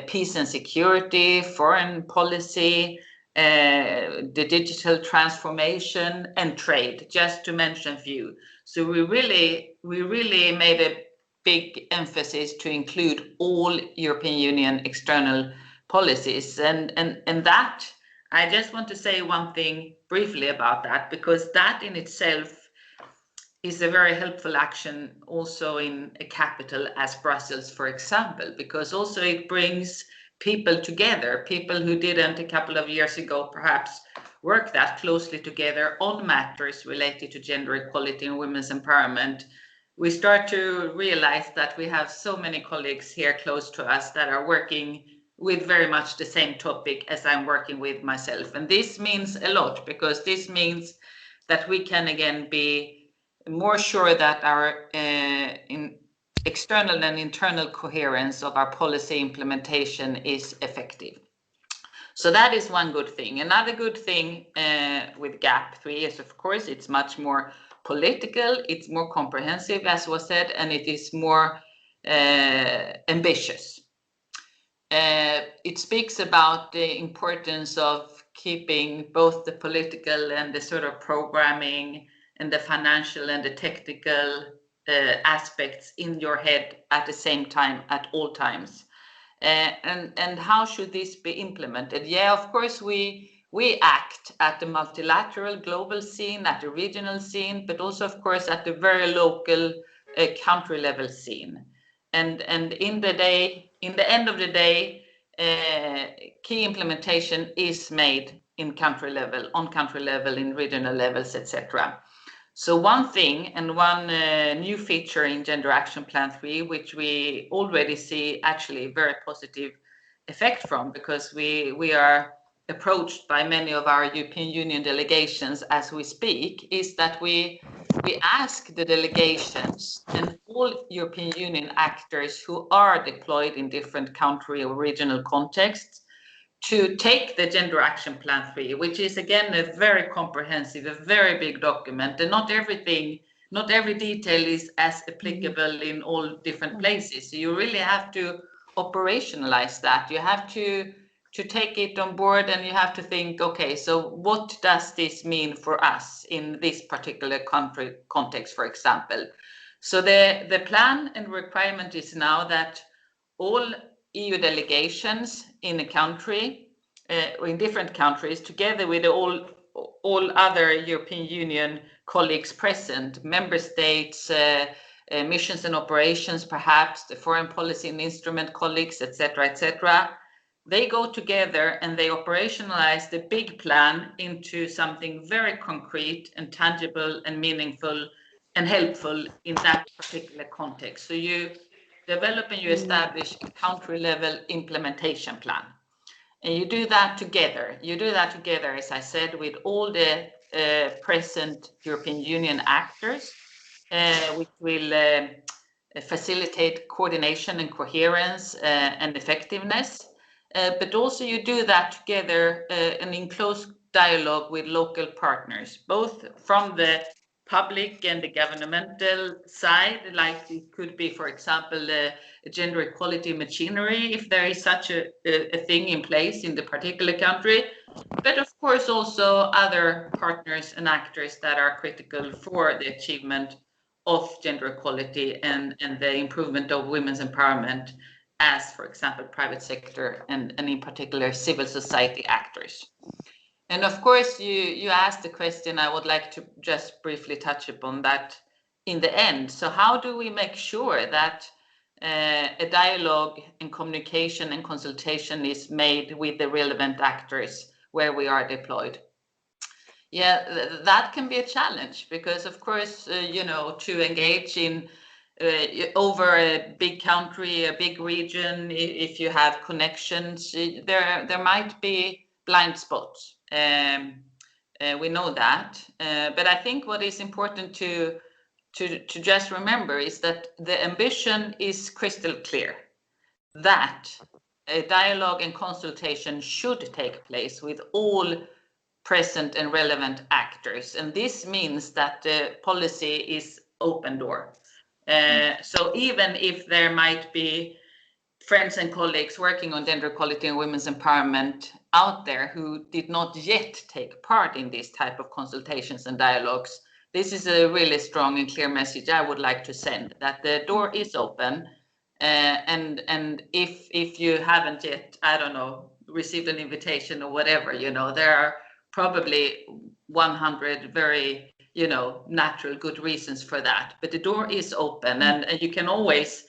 peace and security, foreign policy, the digital transformation, and trade, just to mention a few. So we really made a big emphasis to include all European Union external policies, and that, I just want to say one thing briefly about that, because that in itself is a very helpful action also in a capital as Brussels, for example, because also it brings people together, people who didn't a couple of years ago perhaps work that closely together on matters related to gender equality and women's empowerment. We start to realize that we have so many colleagues here close to us that are working with very much the same topic as I'm working with myself. And this means a lot, because this means that we can again be more sure that our external and internal coherence of our policy implementation is effective. So that is one good thing. Another good thing with GAP 3 is, of course, it's much more political, it's more comprehensive, as was said, and it is more ambitious. It speaks about the importance of keeping both the political and the sort of programming and the financial and the technical aspects in your head at the same time, at all times. And how should this be implemented? Yeah, of course, we act at the multilateral global scene, at the regional scene, but also, of course, at the very local country level scene. And in the end of the day, key implementation is made in country level, on country level, in regional levels, etc. So one thing and one new feature in Gender Action Plan 3, which we already see actually very positive effect from, because we are approached by many of our European Union delegations as we speak, is that we ask the delegations and all European Union actors who are deployed in different country or regional contexts to take the Gender Action Plan 3, which is again a very comprehensive, a very big document, and not every detail is as applicable in all different places. So you really have to operationalize that. You have to take it on board, and you have to think, okay, so what does this mean for us in this particular country context, for example? So the plan and requirement is now that all EU delegations in a country, or in different countries, together with all other European Union colleagues present, member states, missions and operations, perhaps the foreign policy and instrument colleagues, etc., they go together and they operationalize the big plan into something very concrete and tangible and meaningful and helpful in that particular context. So you develop and you establish a country-level implementation plan. And you do that together. You do that together, as I said, with all the present European Union actors, which will facilitate coordination and coherence and effectiveness. But also you do that together and in close dialogue with local partners, both from the public and the governmental side, like it could be, for example, a gender equality machinery, if there is such a thing in place in the particular country, but of course also other partners and actors that are critical for the achievement of gender equality and the improvement of women's empowerment, as, for example, private sector and in particular civil society actors. And of course, you asked the question, I would like to just briefly touch upon that in the end. So how do we make sure that a dialogue and communication and consultation is made with the relevant actors where we are deployed? Yeah, that can be a challenge because, of course, to engage in over a big country, a big region, if you have connections, there might be blind spots. We know that, but I think what is important to just remember is that the ambition is crystal clear, that a dialogue and consultation should take place with all present and relevant actors, and this means that the policy is open door. So even if there might be friends and colleagues working on gender equality and women's empowerment out there who did not yet take part in this type of consultations and dialogues, this is a really strong and clear message I would like to send, that the door is open, and if you haven't yet, I don't know, received an invitation or whatever, there are probably 100 very natural good reasons for that, but the door is open, and you can always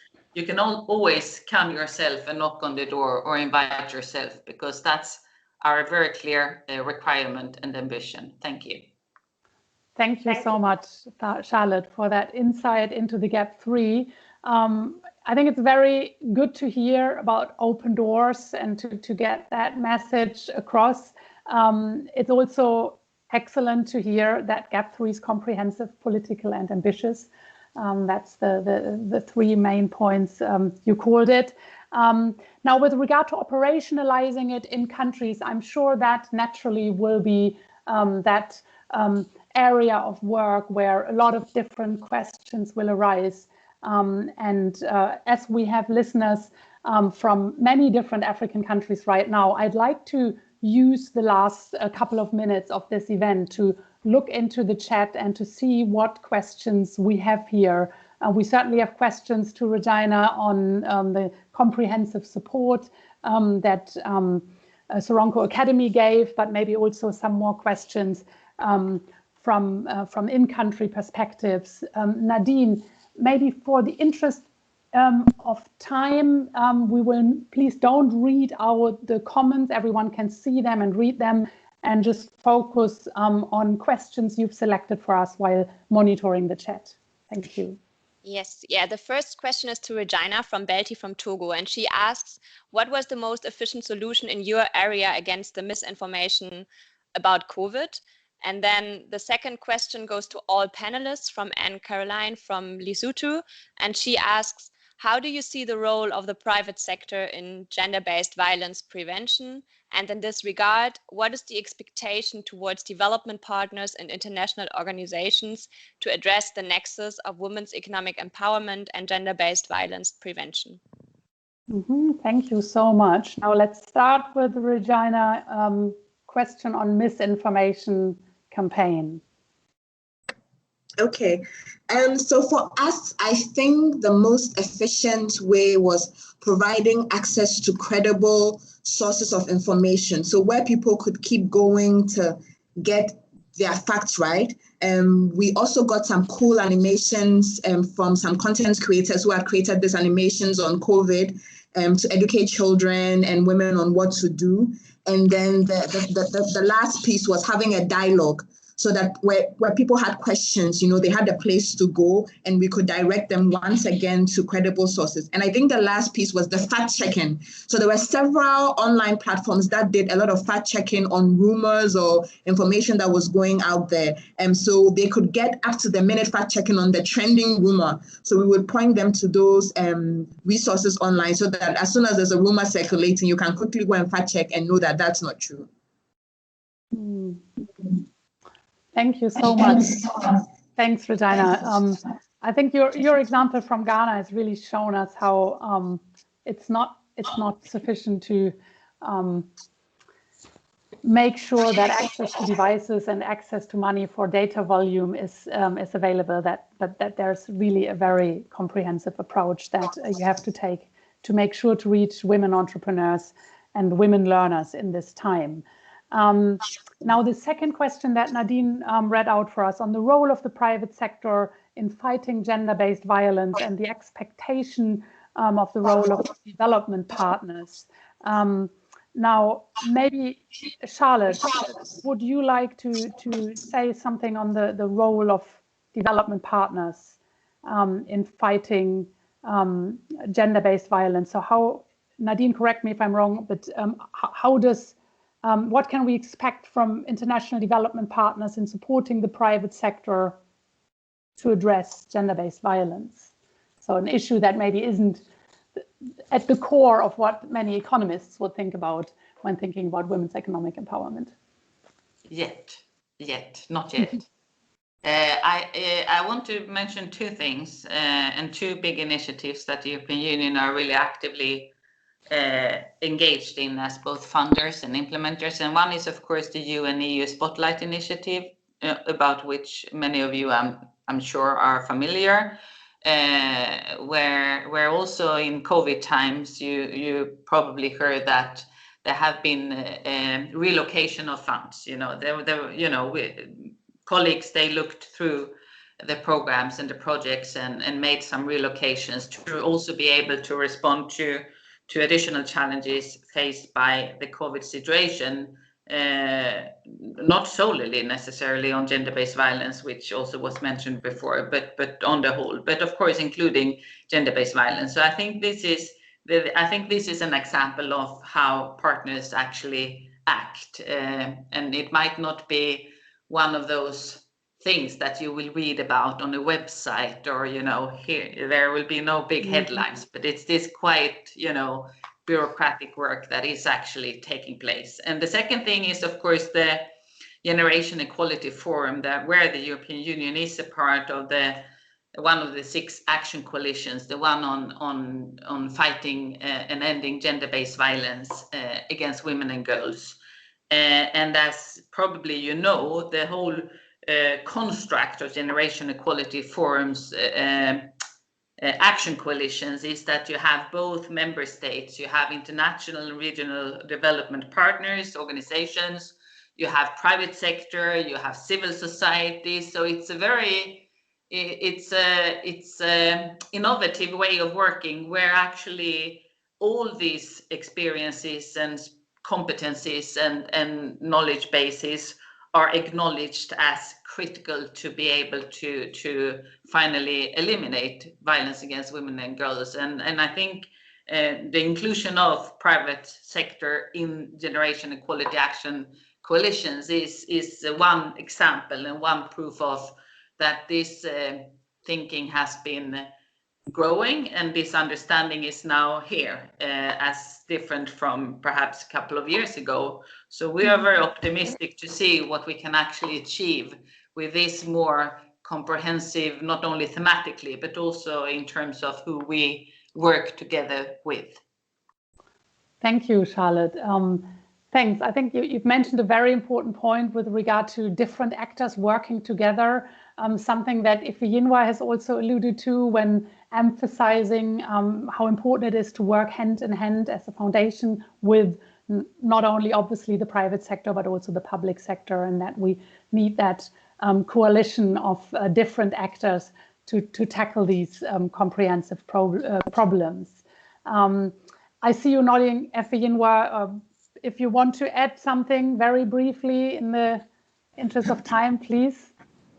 come yourself and knock on the door or invite yourself, because that's our very clear requirement and ambition. Thank you. Thank you so much, Charlotte, for that insight into the GAP3. I think it's very good to hear about open doors and to get that message across. It's also excellent to hear that GAP3 is comprehensive, political, and ambitious. That's the three main points you called it. Now, with regard to operationalizing it in countries, I'm sure that naturally will be that area of work where a lot of different questions will arise. As we have listeners from many different African countries right now, I'd like to use the last couple of minutes of this event to look into the chat and to see what questions we have here. We certainly have questions to Regina on the comprehensive support that Soronko Academy gave, but maybe also some more questions from in-country perspectives. Nadine, maybe for the interest of time, we will please don't read out the comments. Everyone can see them and read them, and just focus on questions you've selected for us while monitoring the chat. Thank you. Yes, yeah, the first question is to Regina from Belti from Togo, and she asks, what was the most efficient solution in your area against the misinformation about COVID? And then the second question goes to all panelists from Anne Caroline from Lesotho. And she asks, how do you see the role of the private sector in gender-based violence prevention? And in this regard, what is the expectation towards development partners and international organizations to address the nexus of women's economic empowerment and gender-based violence prevention? Thank you so much. Now let's start with Regina question on misinformation campaign. Okay, so for us, I think the most efficient way was providing access to credible sources of information. So where people could keep going to get their facts right. We also got some cool animations from some content creators who had created these animations on COVID to educate children and women on what to do. And then the last piece was having a dialogue, so that where people had questions, they had a place to go and we could direct them once again to credible sources. And I think the last piece was the fact checking. So there were several online platforms that did a lot of fact checking on rumors or information that was going out there. And so they could get up to the minute fact checking on the trending rumor. So we would point them to those resources online so that as soon as there's a rumor circulating, you can quickly go and fact check and know that that's not true. Thank you so much. Thanks, Regina. I think your example from Ghana has really shown us how it's not sufficient to make sure that access to devices and access to money for data volume is available. That there's really a very comprehensive approach that you have to take to make sure to reach women entrepreneurs and women learners in this time. Now, the second question that Nadine read out for us on the role of the private sector in fighting gender-based violence and the expectation of the role of development partners. Now, maybe Charlotte, would you like to say something on the role of development partners in fighting gender-based violence? So how, Nadine, correct me if I'm wrong, but how does what can we expect from international development partners in supporting the private sector to address gender-based violence? So an issue that maybe isn't at the core of what many economists would think about when thinking about women's economic empowerment. Not yet. I want to mention two things and two big initiatives that the European Union are really actively engaged in as both funders and implementers. And one is, of course, the UN-EU Spotlight Initiative, about which many of you, I'm sure, are familiar, where also in COVID times, you probably heard that there have been relocation of funds. Colleagues, they looked through the programs and the projects and made some relocations to also be able to respond to additional challenges faced by the COVID situation, not solely necessarily on gender-based violence, which also was mentioned before, but on the whole, but of course including gender-based violence. So I think this is an example of how partners actually act, and it might not be one of those things that you will read about on a website, or here there will be no big headlines, but it's this quite bureaucratic work that is actually taking place. And the second thing is, of course, the Generation Equality Forum, where the European Union is a part of one of the 6 action coalitions, the one on fighting and ending gender-based violence against women and girls. And as probably the whole construct of Generation Equality Forums action coalitions is that you have both member states, you have international and regional development partners, organizations, you have private sector, you have civil society. So it's a very innovative way of working, where actually all these experiences and competencies and knowledge bases are acknowledged as critical to be able to finally eliminate violence against women and girls. And I think the inclusion of private sector in Generation Equality Action coalitions is one example and one proof of that this thinking has been growing, and this understanding is now here, as different from perhaps a couple of years ago. So we are very optimistic to see what we can actually achieve with this more comprehensive, not only thematically, but also in terms of who we work together with. Thank you, Charlotte. Thanks. I think you've mentioned a very important point with regard to different actors working together, something that Ifeyinwa has also alluded to when emphasizing how important it is to work hand in hand as a foundation with not only obviously the private sector, but also the public sector, and that we need that coalition of different actors to tackle these comprehensive problems. I see you nodding, Ifeyinwa. If you want to add something very briefly in the interest of time, please.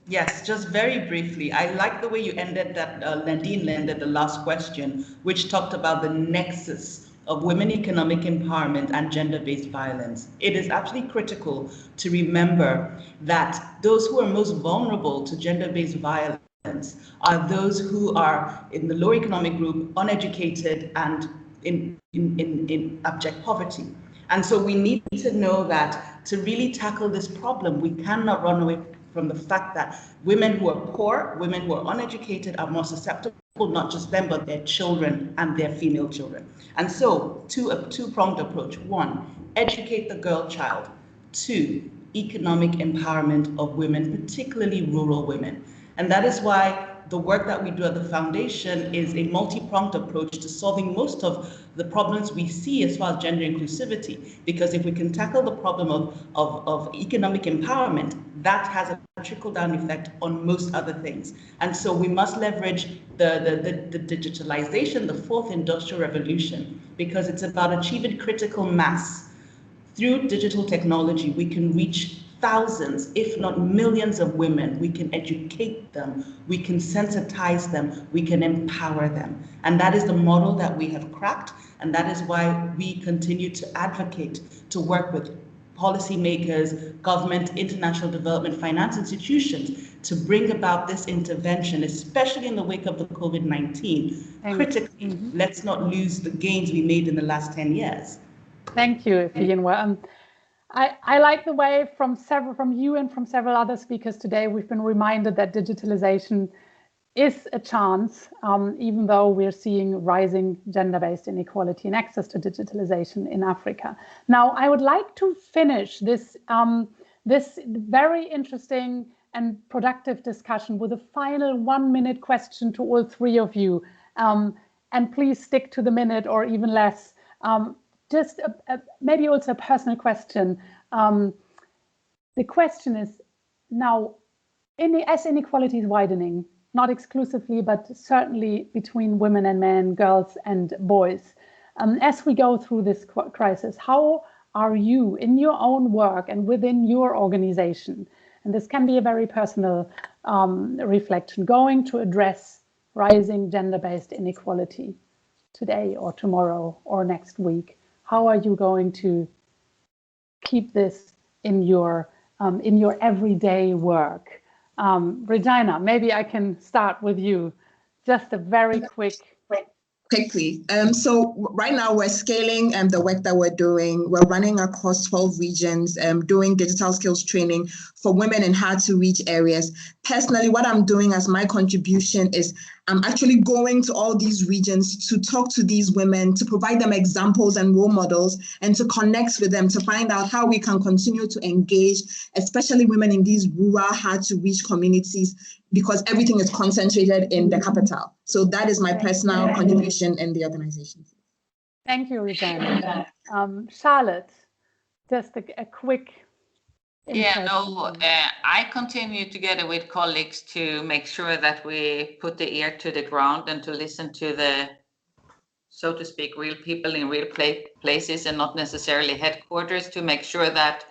Yes, just very briefly. I like the way you ended that, Nadine ended the last question, which talked about the nexus of women economic empowerment and gender-based violence. It is absolutely critical to remember that those who are most vulnerable to gender-based violence are those who are in the low economic group, uneducated, and in abject poverty. And so we need to know that to really tackle this problem, we cannot run away from the fact that women who are poor, women who are uneducated are more susceptible, not just them, but their children and their female children. And so a two-pronged approach. One, educate the girl child. Two, economic empowerment of women, particularly rural women. And that is why the work that we do at the foundation is a multi-pronged approach to solving most of the problems we see as far as gender inclusivity. Because if we can tackle the problem of economic empowerment, that has a trickle-down effect on most other things. And so we must leverage the digitalization, the fourth industrial revolution, because it's about achieving critical mass. Through digital technology, we can reach thousands, if not millions of women. We can educate them, we can sensitize them, we can empower them. And that is the model that we have cracked. And that is why we continue to advocate, to work with policymakers, government, international development, finance institutions to bring about this intervention, especially in the wake of the COVID-19. Critically, let's not lose the gains we made in the last 10 years. Thank you, Ifeyinwa. I like the way from you and from several other speakers today, we've been reminded that digitalization is a chance, even though we're seeing rising gender-based inequality and access to digitalization in Africa. Now, I would like to finish this, this very interesting and productive discussion with a final 1-minute question to all three of you. And please stick to the minute or even less. Just maybe also a personal question. The question is now, as inequality is widening, not exclusively, but certainly between women and men, girls and boys, as we go through this crisis, how are you in your own work and within your organization, and this can be a very personal reflection, going to address rising gender-based inequality today or tomorrow or next week? How are you going to keep this in your everyday work? Regina, maybe I can start with you. Just a very quickly. So right now we're scaling the work that we're doing. We're running across 12 regions, doing digital skills training for women in hard to reach areas. Personally, what I'm doing as my contribution is I'm actually going to all these regions to talk to these women, to provide them examples and role models, and to connect with them to find out how we can continue to engage, especially women in these rural, hard to reach communities, because everything is concentrated in the capital. So that is my personal contribution in the organization. Thank you, Regina. Charlotte, just a quick. I continue together with colleagues to make sure that we put the ear to the ground and to listen to the, so to speak, real people in real places and not necessarily headquarters, to make sure that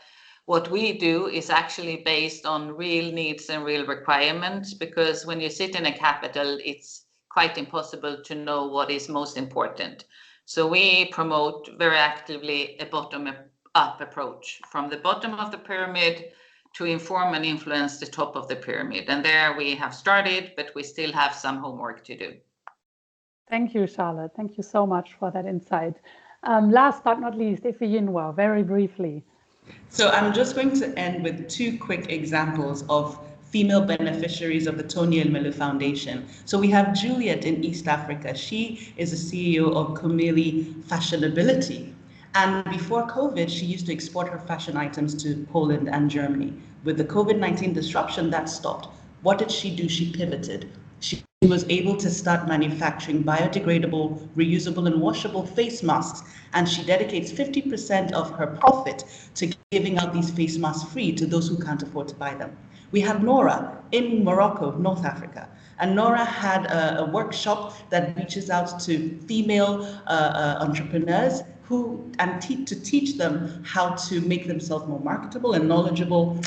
what we do is actually based on real needs and real requirements, because when you sit in a capital, it's quite impossible to know what is most important. So we promote very actively a up approach from the bottom of the pyramid to inform and influence the top of the pyramid. And there we have started, but we still have some homework to do. Thank you, Charlotte. Thank you so much for that insight. Last but not least, Ifeyinwa, very briefly. So I'm just going to end with 2 quick examples of female beneficiaries of the Tony Elumelu Foundation. So we have Juliet in East Africa. She is the CEO of Kumili Fashionability. And before COVID, she used to export her fashion items to Poland and Germany. With the COVID-19 disruption, that stopped. What did she do? She pivoted. She was able to start manufacturing biodegradable, reusable, and washable face masks, and she dedicates 50% of her profit to giving out these face masks free to those who can't afford to buy them. We have Nora in Morocco, North Africa, and Nora had a workshop that reaches out to female entrepreneurs to teach them how to make themselves more marketable and knowledgeable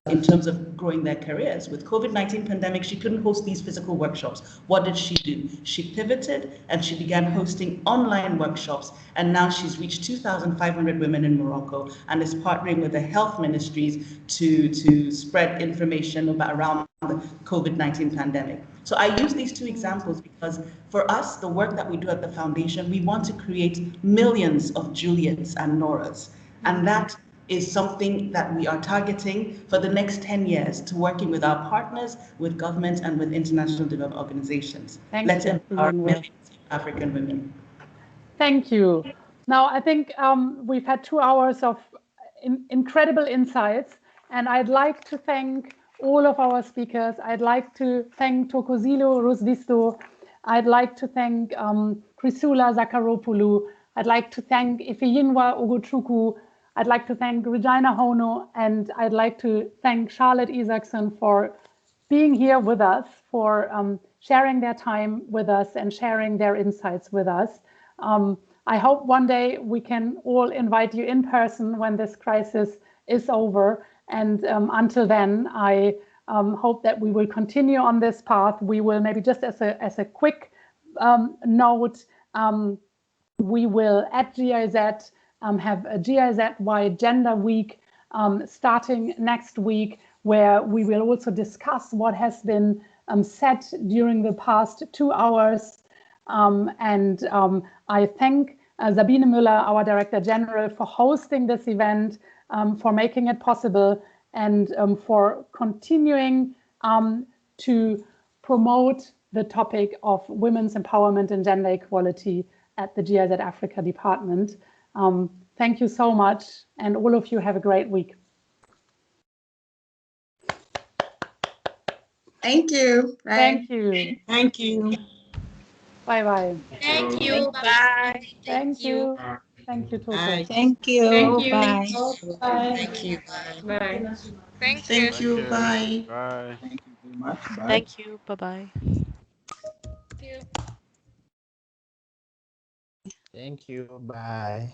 in terms of growing their careers. With COVID-19 pandemic, she couldn't host these physical workshops. What did she do? She pivoted and she began hosting online workshops, and now she's reached 2,500 women in Morocco and is partnering with the health ministries to spread information around the COVID-19 pandemic. So I use these 2 examples because for us, the work that we do at the foundation, we want to create millions of Juliets and Noras. And that is something that we are targeting for the next 10 years to working with our partners, with governments, and with international development organizations. Let's empower millions of African women. Thank you. Now, I think we've had 2 hours of incredible insights, and I'd like to thank all of our speakers. I'd like to thank Thokozile Rusdisto. I'd like to thank Chrysoula Zakharopoulou. I'd like to thank Ifeyinwa Ugochukwu. I'd like to thank Regina Hono, and I'd like to thank Charlotte Isaacson for being here with us, for sharing their time with us and sharing their insights with us. I hope one day we can all invite you in person when this crisis is over. And until then, I hope that we will continue on this path. We will maybe just as a quick note, we will at GIZ have a GIZ-wide Gender Week starting next week, where we will also discuss what has been said during the past 2 hours. I thank Sabine Müller, our Director General, for hosting this event, for making it possible, and for continuing to promote the topic of women's empowerment and gender equality at the GIZ Africa department. Thank you so much, and all of you have a great week. Thank you. Bye. Thank you. Thank you. Bye-bye. Thank you. Bye. Thank you. Thank you, Toto. Thank you. Thank you. Bye. Bye. Thank you. Bye. Thank you. Bye. Bye. Thank you very much. Bye. Thank you. Bye-bye. Thank you. Bye.